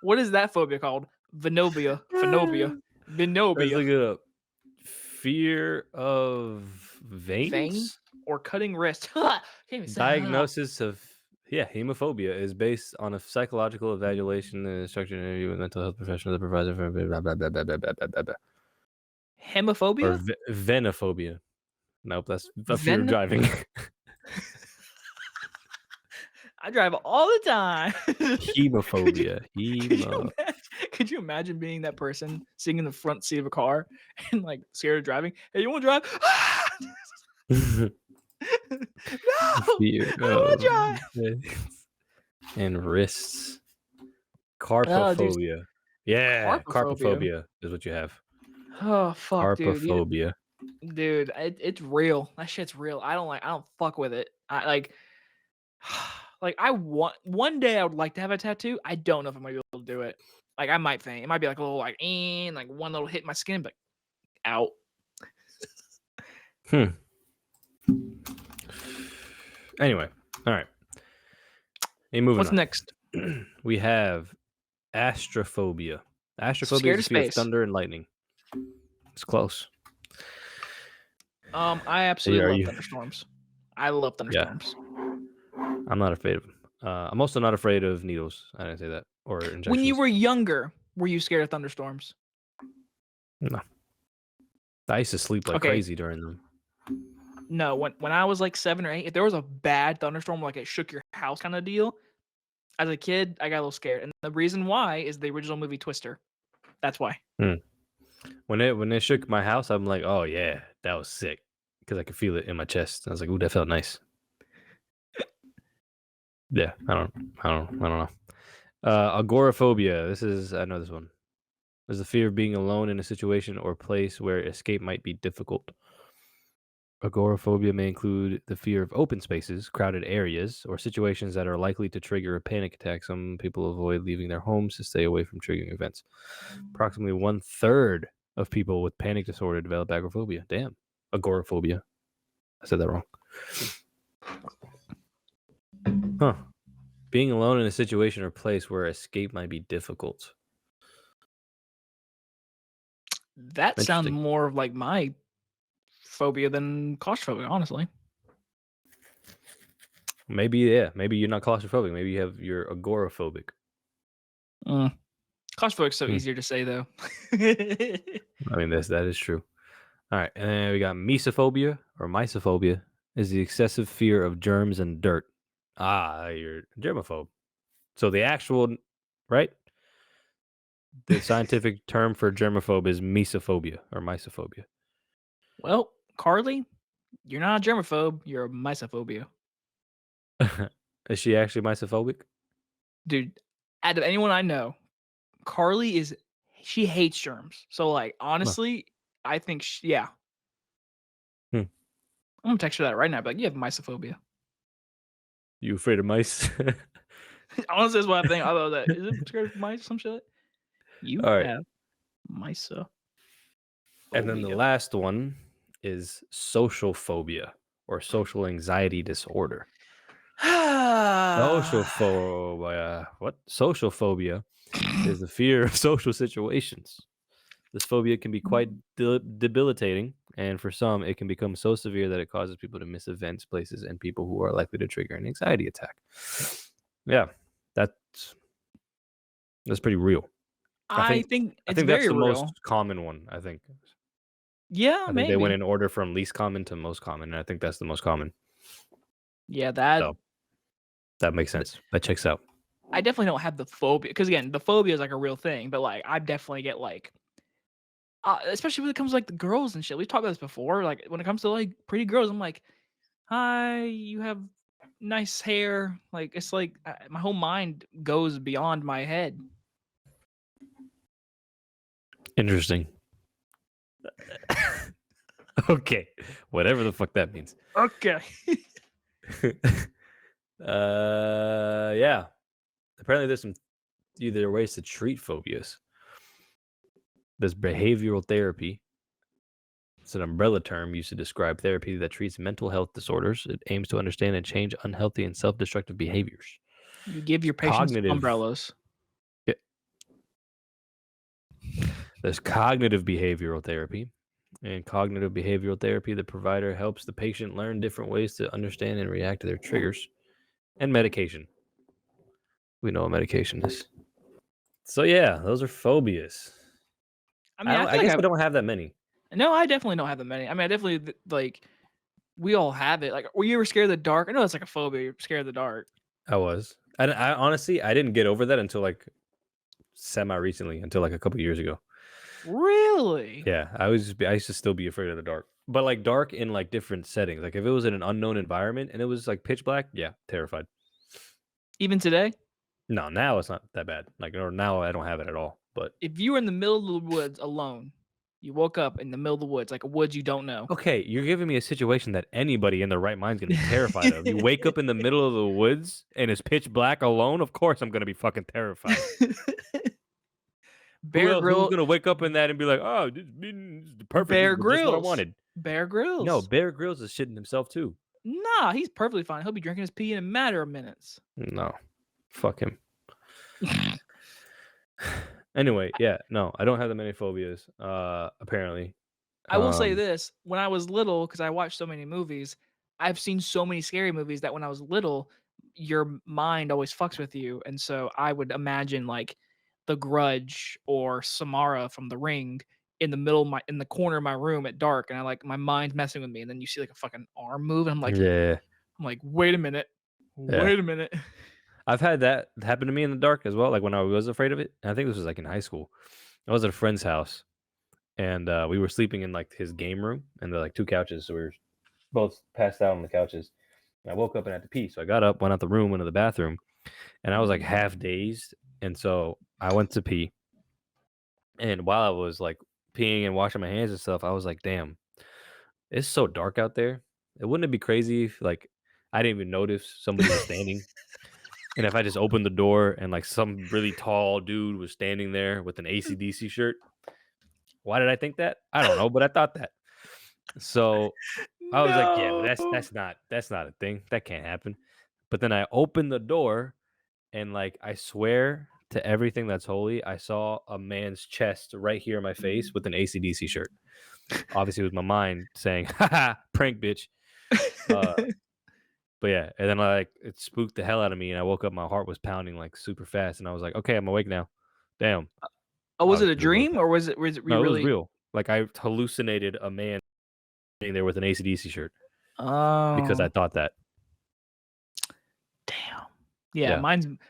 What is that phobia called? Venobia. Phenobia. Let's Venobia. look it up. Fear of Vein veins? or cutting wrist. Can't even say Diagnosis of hemophobia is based on a psychological evaluation and a structured interview with mental health professional that provides for blah, blah, blah, blah, blah, blah, blah, blah, blah. Or Hemophobia? venophobia. Nope, that's a fear of Ven driving. I drive all the time. Hemophobia. Could you imagine could you imagine being that person sitting in the front seat of a car and, like, scared of driving? "Hey, you wanna drive?" "No, Fear I don't wanna of drive." veins and wrists. Oh, dude, Carpophobia. Yeah, carpophobia. carpophobia is what you have. Oh, fuck, dude, Carpophobia. dude, it's real. That shit's real. I don't fuck with it. I like I want one day I would like to have a tattoo. I don't know if I'm gonna be able to do it. Like I might faint. It might be like a little like like one little hit my skin, but out. Hmm. Anyway, all right. Hey, moving What's on. next? We have astrophobia. Astrophobia is Scared the of fear of space. thunder and lightning. It's close. I Are you? absolutely Are love you thunderstorms. I love yeah, thunderstorms. I'm not afraid of them. I'm also not afraid of needles. I didn't say that or When you injections. were younger, were you scared of thunderstorms? No, I used to sleep like Okay, crazy during them. no. When I was like 7 or 8, if there was a bad thunderstorm, like it shook your house kind of deal, as a kid, I got a little scared. And the reason why is the original movie Twister. That's why. Hmm. When it shook my house, I'm like, oh yeah, that was sick because I could feel it in my chest. I was like, ooh, that felt nice. Yeah, I don't know. Agoraphobia. I know this one. Is the fear of being alone in a situation or place where escape might be difficult. Agoraphobia may include the fear of open spaces, crowded areas, or situations that are likely to trigger a panic attack. Some people avoid leaving their homes to stay away from triggering events. Approximately 1/3 of people with panic disorder develop agoraphobia. Damn. Agoraphobia. I said that wrong. Huh. Being alone in a situation or place where escape might be difficult. That sounds Interesting. more of like my phobia than claustrophobia, honestly. Maybe, yeah. Maybe you're not claustrophobic. Maybe you're agoraphobic. Mm. Claustrophobic's so Hmm. easier to say though. I mean, that is true. All right, and then we got mesophobia or mysophobia is the excessive fear of germs and dirt. Ah, you're a germaphobe. So the actual, right? The scientific term for germaphobe is mesophobia or mysophobia. Well, Carly, you're not a germaphobe, you're a mysophobia. Is she actually mysophobic? Dude, out of anyone I know, Carly is she hates germs. So like No. honestly, I think yeah. Hmm. I'm gonna text her that right now. Be like, you have mysophobia. You afraid of mice? Honestly, that's what I think. I thought that is it scared of mice or some shit? You All right, have mysophobia. and then the last one is social phobia. or social anxiety disorder? Social phobia. What? Social phobia is the fear of social situations. This phobia can be quite debilitating, and for some, it can become so severe that it causes people to miss events, places, and people who are likely to trigger an anxiety attack. Yeah, that's that's pretty real. I I think think I it's think that's very the real. most common one. Yeah, I think they went maybe. in order from least common to most common, and I think that's the most common. Yeah, that So that makes th sense. That checks out. I definitely don't have the phobia because again, the phobia is like a real thing, but, like, I definitely get, like, especially when it comes to, like, the girls and shit. We've talked about this before, like, when it comes to, like, pretty girls, I'm like, "Hi, you have nice hair." Like, it's like, my whole mind goes beyond my head. Interesting. Okay, whatever the fuck that means. Okay. Yeah. Apparently, there's some either ways to treat phobias. There's behavioral therapy. It's an umbrella term used to describe therapy that treats mental health disorders. It aims to understand and change unhealthy and self-destructive behaviors. You give your patients Cognitive, umbrellas. yeah, there's cognitive behavioral therapy. In cognitive behavioral therapy, the provider helps the patient learn different ways to understand and react to their triggers. And medication. We know what medication is. So yeah, those are phobias. I mean, I I feel like guess I I've don't have that many. no, I definitely don't have that many. I mean, I definitely like we all have it. Like, were you ever scared of the dark? I know it's like a phobia. You're scared of the dark. I was. I honestly I didn't get over that until like semi recently, until like a couple years ago. Really? Yeah, I used to still be afraid of the dark. But like dark in like different settings. Like if it was in an unknown environment and it was like pitch black, yeah, terrified. Even today? No, now it's not that bad. Like or now I don't have it at all. But If you were in the middle of the woods alone, you woke up in the middle of the woods, like a woods you don't know. okay, you're giving me a situation that anybody in their right mind is gonna be terrified of. You wake up in the middle of the woods and it's pitch black alone. Of course, I'm gonna be fucking terrified. Bear Who's Grill gonna wake up in that and be like, "Oh, this is perfect. This Bear is just what I Grylls. wanted." Bear No, Grylls. Bear Grylls is shitting himself too. Nah, he's perfectly fine. He'll be drinking his pee in a matter of minutes. No, fuck him. Anyway, yeah, no, I don't have that many phobias. Apparently, I will say um, this, when I was little, because I watched so many movies, I've seen so many scary movies that when I was little, your mind always fucks with you, and so I would imagine, like, The Grudge or Samara from The Ring in the corner of my room at dark, and my mind's messing with me, and then you see, like, a fucking arm move, and yeah, I'm like, "Wait a minute. yeah, Wait a minute." I've had that happen to me in the dark as well. Like when I was afraid of it. I think this was like in high school. I was at a friend's house and we were sleeping in like his game room, and there are like two couches, so we were both passed out on the couches. And I woke up and had to pee, so I got up, went out the room, went to the bathroom, and I was like half dazed, and so I went to pee. And while I was like peeing and washing my hands and stuff, I was like, "Damn, it's so dark out there. It wouldn't it be crazy if like I didn't even notice somebody was standing, and if I just opened the door and like some really tall dude was standing there with an ACDC shirt? Why did I think that? I don't know, but I thought that. So I was like, yeah, No. that's not a thing. That can't happen. But then I opened the door and like I swear to everything that's holy, I saw a man's chest right here in my face with an ACDC shirt. Obviously, it was my mind saying, "Haha, prank, bitch." Uh, but yeah, and then like it spooked the hell out of me, and I woke up. My heart was pounding like super fast, and I was like, "Okay, I'm awake now." Damn, Oh, was it a obviously it was dream, or was it were you no, it was really real. Like I hallucinated a man sitting there with an ACDC shirt because I Oh, thought that. damn. Yeah, Yeah,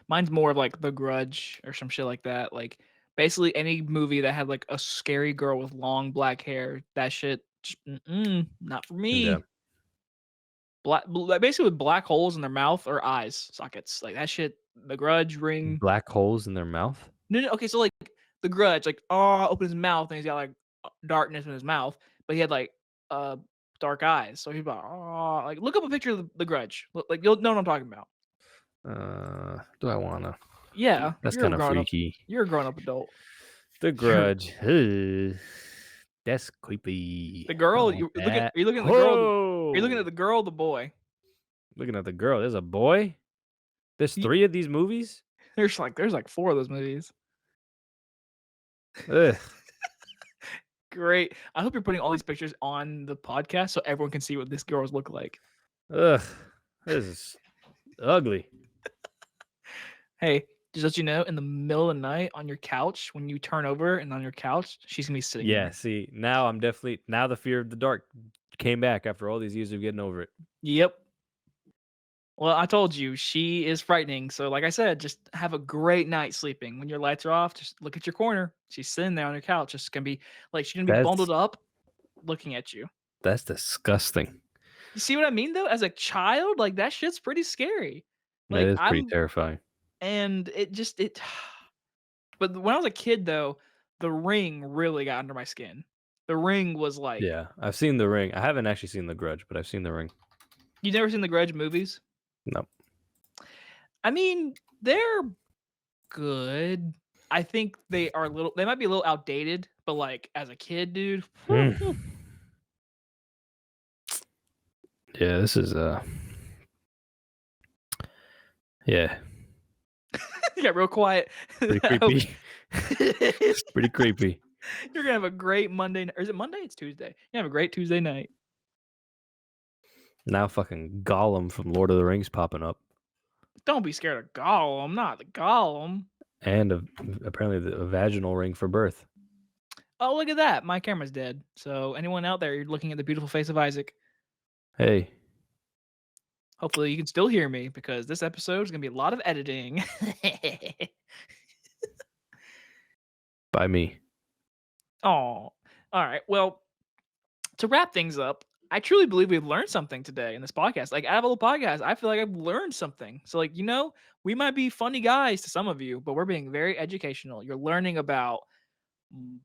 mine's more of, like, The Grudge or some shit like that, like, basically any movie that had, like, a scary girl with long black hair, that shit just not for yeah. me. Like, basically with black holes in their mouth or eyes sockets, like, that shit, The Grudge, Ring. Black holes in their mouth. No, no, okay, so, like, The Grudge, like, open his mouth and he's got, like, darkness in his mouth, but he had, like, uh, dark eyes, so he's like, like, look up a picture of The Grudge, like, you'll know what I'm talking about. Do I wanna? Yeah, That's kind of freaky. you're a grown-up adult. The You're Grudge. Ugh. That's creepy. The I don't girl, want you looking are that. you looking at the girl? Are you looking at Oh! the girl or the boy? Looking at the girl. There's a boy? There's Ye 3 of these movies? there's like 4 of those movies. Ugh. Great. I hope you're putting all these pictures on the podcast so everyone can see what this girls look like. Ugh. This is ugly. Hey, just let you know, in the middle of the night on your couch, when you turn over and on your couch, she's gonna be sitting Yeah, there. see, now I'm definitely now the fear of the dark came back after all these years of getting over it. Yep. Well, I told you, she is frightening. So, like I said, just have a great night sleeping. When your lights are off, just look at your corner. She's sitting there on your couch. Just gonna be like she's gonna be That's bundled up, looking at you. that's disgusting. You see what I mean, though? As a child, like that shit's pretty scary. That Like is pretty I'm, terrifying. and it just it. But when I was a kid, though, The Ring really got under my skin. The Ring was like, Yeah, I've seen The Ring. I haven't actually seen The Grudge, but I've seen The Ring. you never seen the Grudge movies? No. I mean, they're good. I think they might be a little outdated, but, like, as a kid, dude, whew, Mm. Yeah, this is yeah, you got real quiet. pretty I hope creepy. It's pretty creepy. you're gonna have a great Monday or is it Monday? It's Tuesday. You have a great Tuesday night. Now fucking Gollum from Lord of the Rings popping up, Don't be scared of Gollum, not the Gollum. and apparently a vaginal ring for birth. Oh, look at that, my camera's dead. So anyone out there, you're looking at the beautiful face of Isaac. Hey, Hopefully you can still hear me because this episode is gonna be a lot of editing. by me. Oh, alright, well, to wrap things up, I truly believe we've learned something today in this podcast. Like, out of all the podcasts, I feel like I've learned something. So, like, we might be funny guys to some of you, but we're being very educational. You're learning about mm,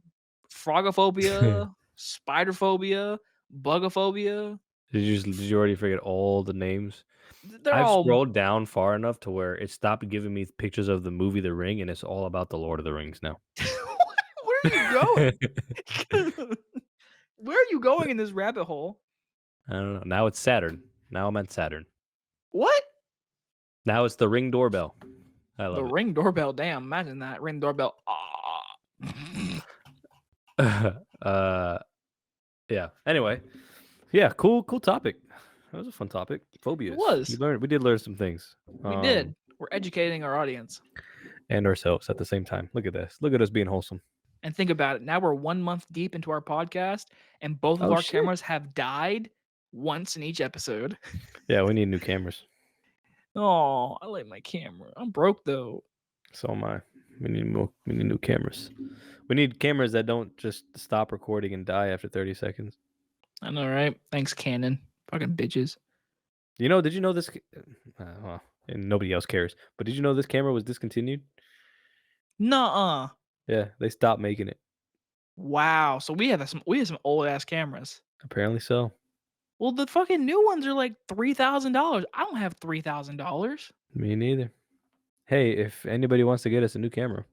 frogophobia, spiderphobia, bugophobia. Did you already forget all the names? They're I've all. scrolled down far enough to where it stopped giving me pictures of the movie The Ring, and it's all about the Lord of the Rings now. Where are you going? Where are you going in this rabbit hole? I don't know. Now it's Saturn. Now I'm at Saturn. What? Now it's the Ring doorbell. I The love it. Ring doorbell. Damn, imagine that. Ring doorbell. Ah. uh, yeah. Anyway, yeah. Cool topic. That was a fun topic. It Phobias. was. We did learn some things. We did. We're educating our audience. And ourselves at the same time. Look at this. Look at us being wholesome. And think about it. Now we're 1 month deep into our podcast, and both of Oh our shit. cameras have died once in each episode. Yeah, we need new cameras. Oh, I like my camera. I'm broke though. So am I. We need more. We need new cameras. We need cameras that don't just stop recording and die after 30 seconds. I know, right? Thanks, Canon. Fucking bitches. You know? Did you know this? Well, and nobody else cares. But did you know this camera was discontinued? Nuh-uh. Yeah, they stopped making it. Wow. So we have some old ass cameras. Apparently so. Well, the fucking new ones are like $3,000. I don't have $3,000. Me neither. Hey, if anybody wants to get us a new camera,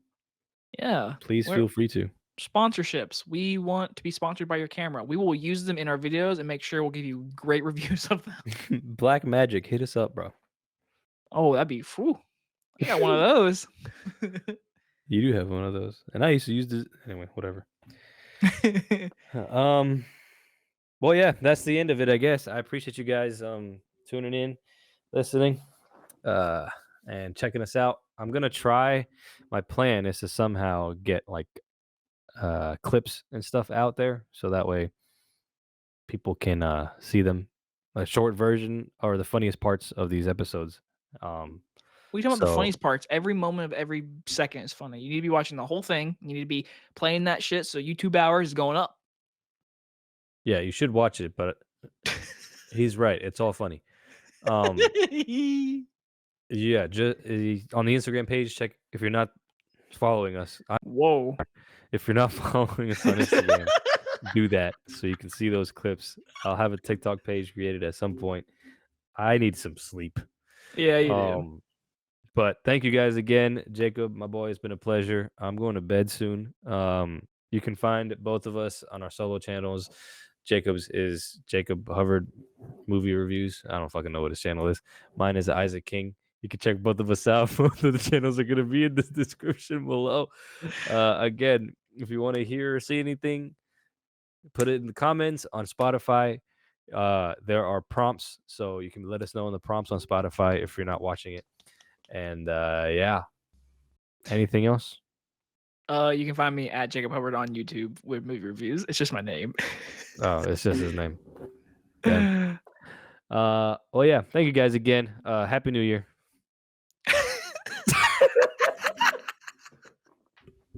Yeah. please Where feel free to. sponsorships. We want to be sponsored by your camera. We will use them in our videos and make sure we'll give you great reviews of them. Black Magic, hit us up, bro. Oh, that'd be whew. I got one of those. You do have one of those, and I used to use this anyway. Whatever. Um. Well, yeah, that's the end of it, I guess. I appreciate you guys tuning in, listening, uh, and checking us out. I'm gonna try. My plan is to somehow get like clips and stuff out there, so that way people can see them, a short version or the funniest parts of these episodes. Um, We talking about the so funniest parts. Every moment of every second is funny. You need to be watching the whole thing. You need to be playing that shit so YouTube hours is going up. yeah, you should watch it, but he's right. It's all funny. Um, yeah, just on the Instagram page, check if you're not following us. Whoa. If you're not following us on Instagram, do that so you can see those clips. I'll have a TikTok page created at some point. I need some sleep. Yeah, you do. But thank you guys again, Jacob, my boy. It's been a pleasure. I'm going to bed soon. You can find both of us on our solo channels. Jacob's is Jacob Hubbard Movie Reviews. I don't fucking know what his channel is. Mine is Isaac King. You can check both of us out. Both of the channels are going to be in the description below. Again, if you want to hear or see anything, put it in the comments on Spotify. There are prompts, so you can let us know in the prompts on Spotify if you're not watching it. And yeah, anything else? You can find me at Jacob Hubbard on YouTube with movie reviews. It's just my name. Oh, it's just his name. Damn. Well, yeah. Thank you guys again. Happy New Year.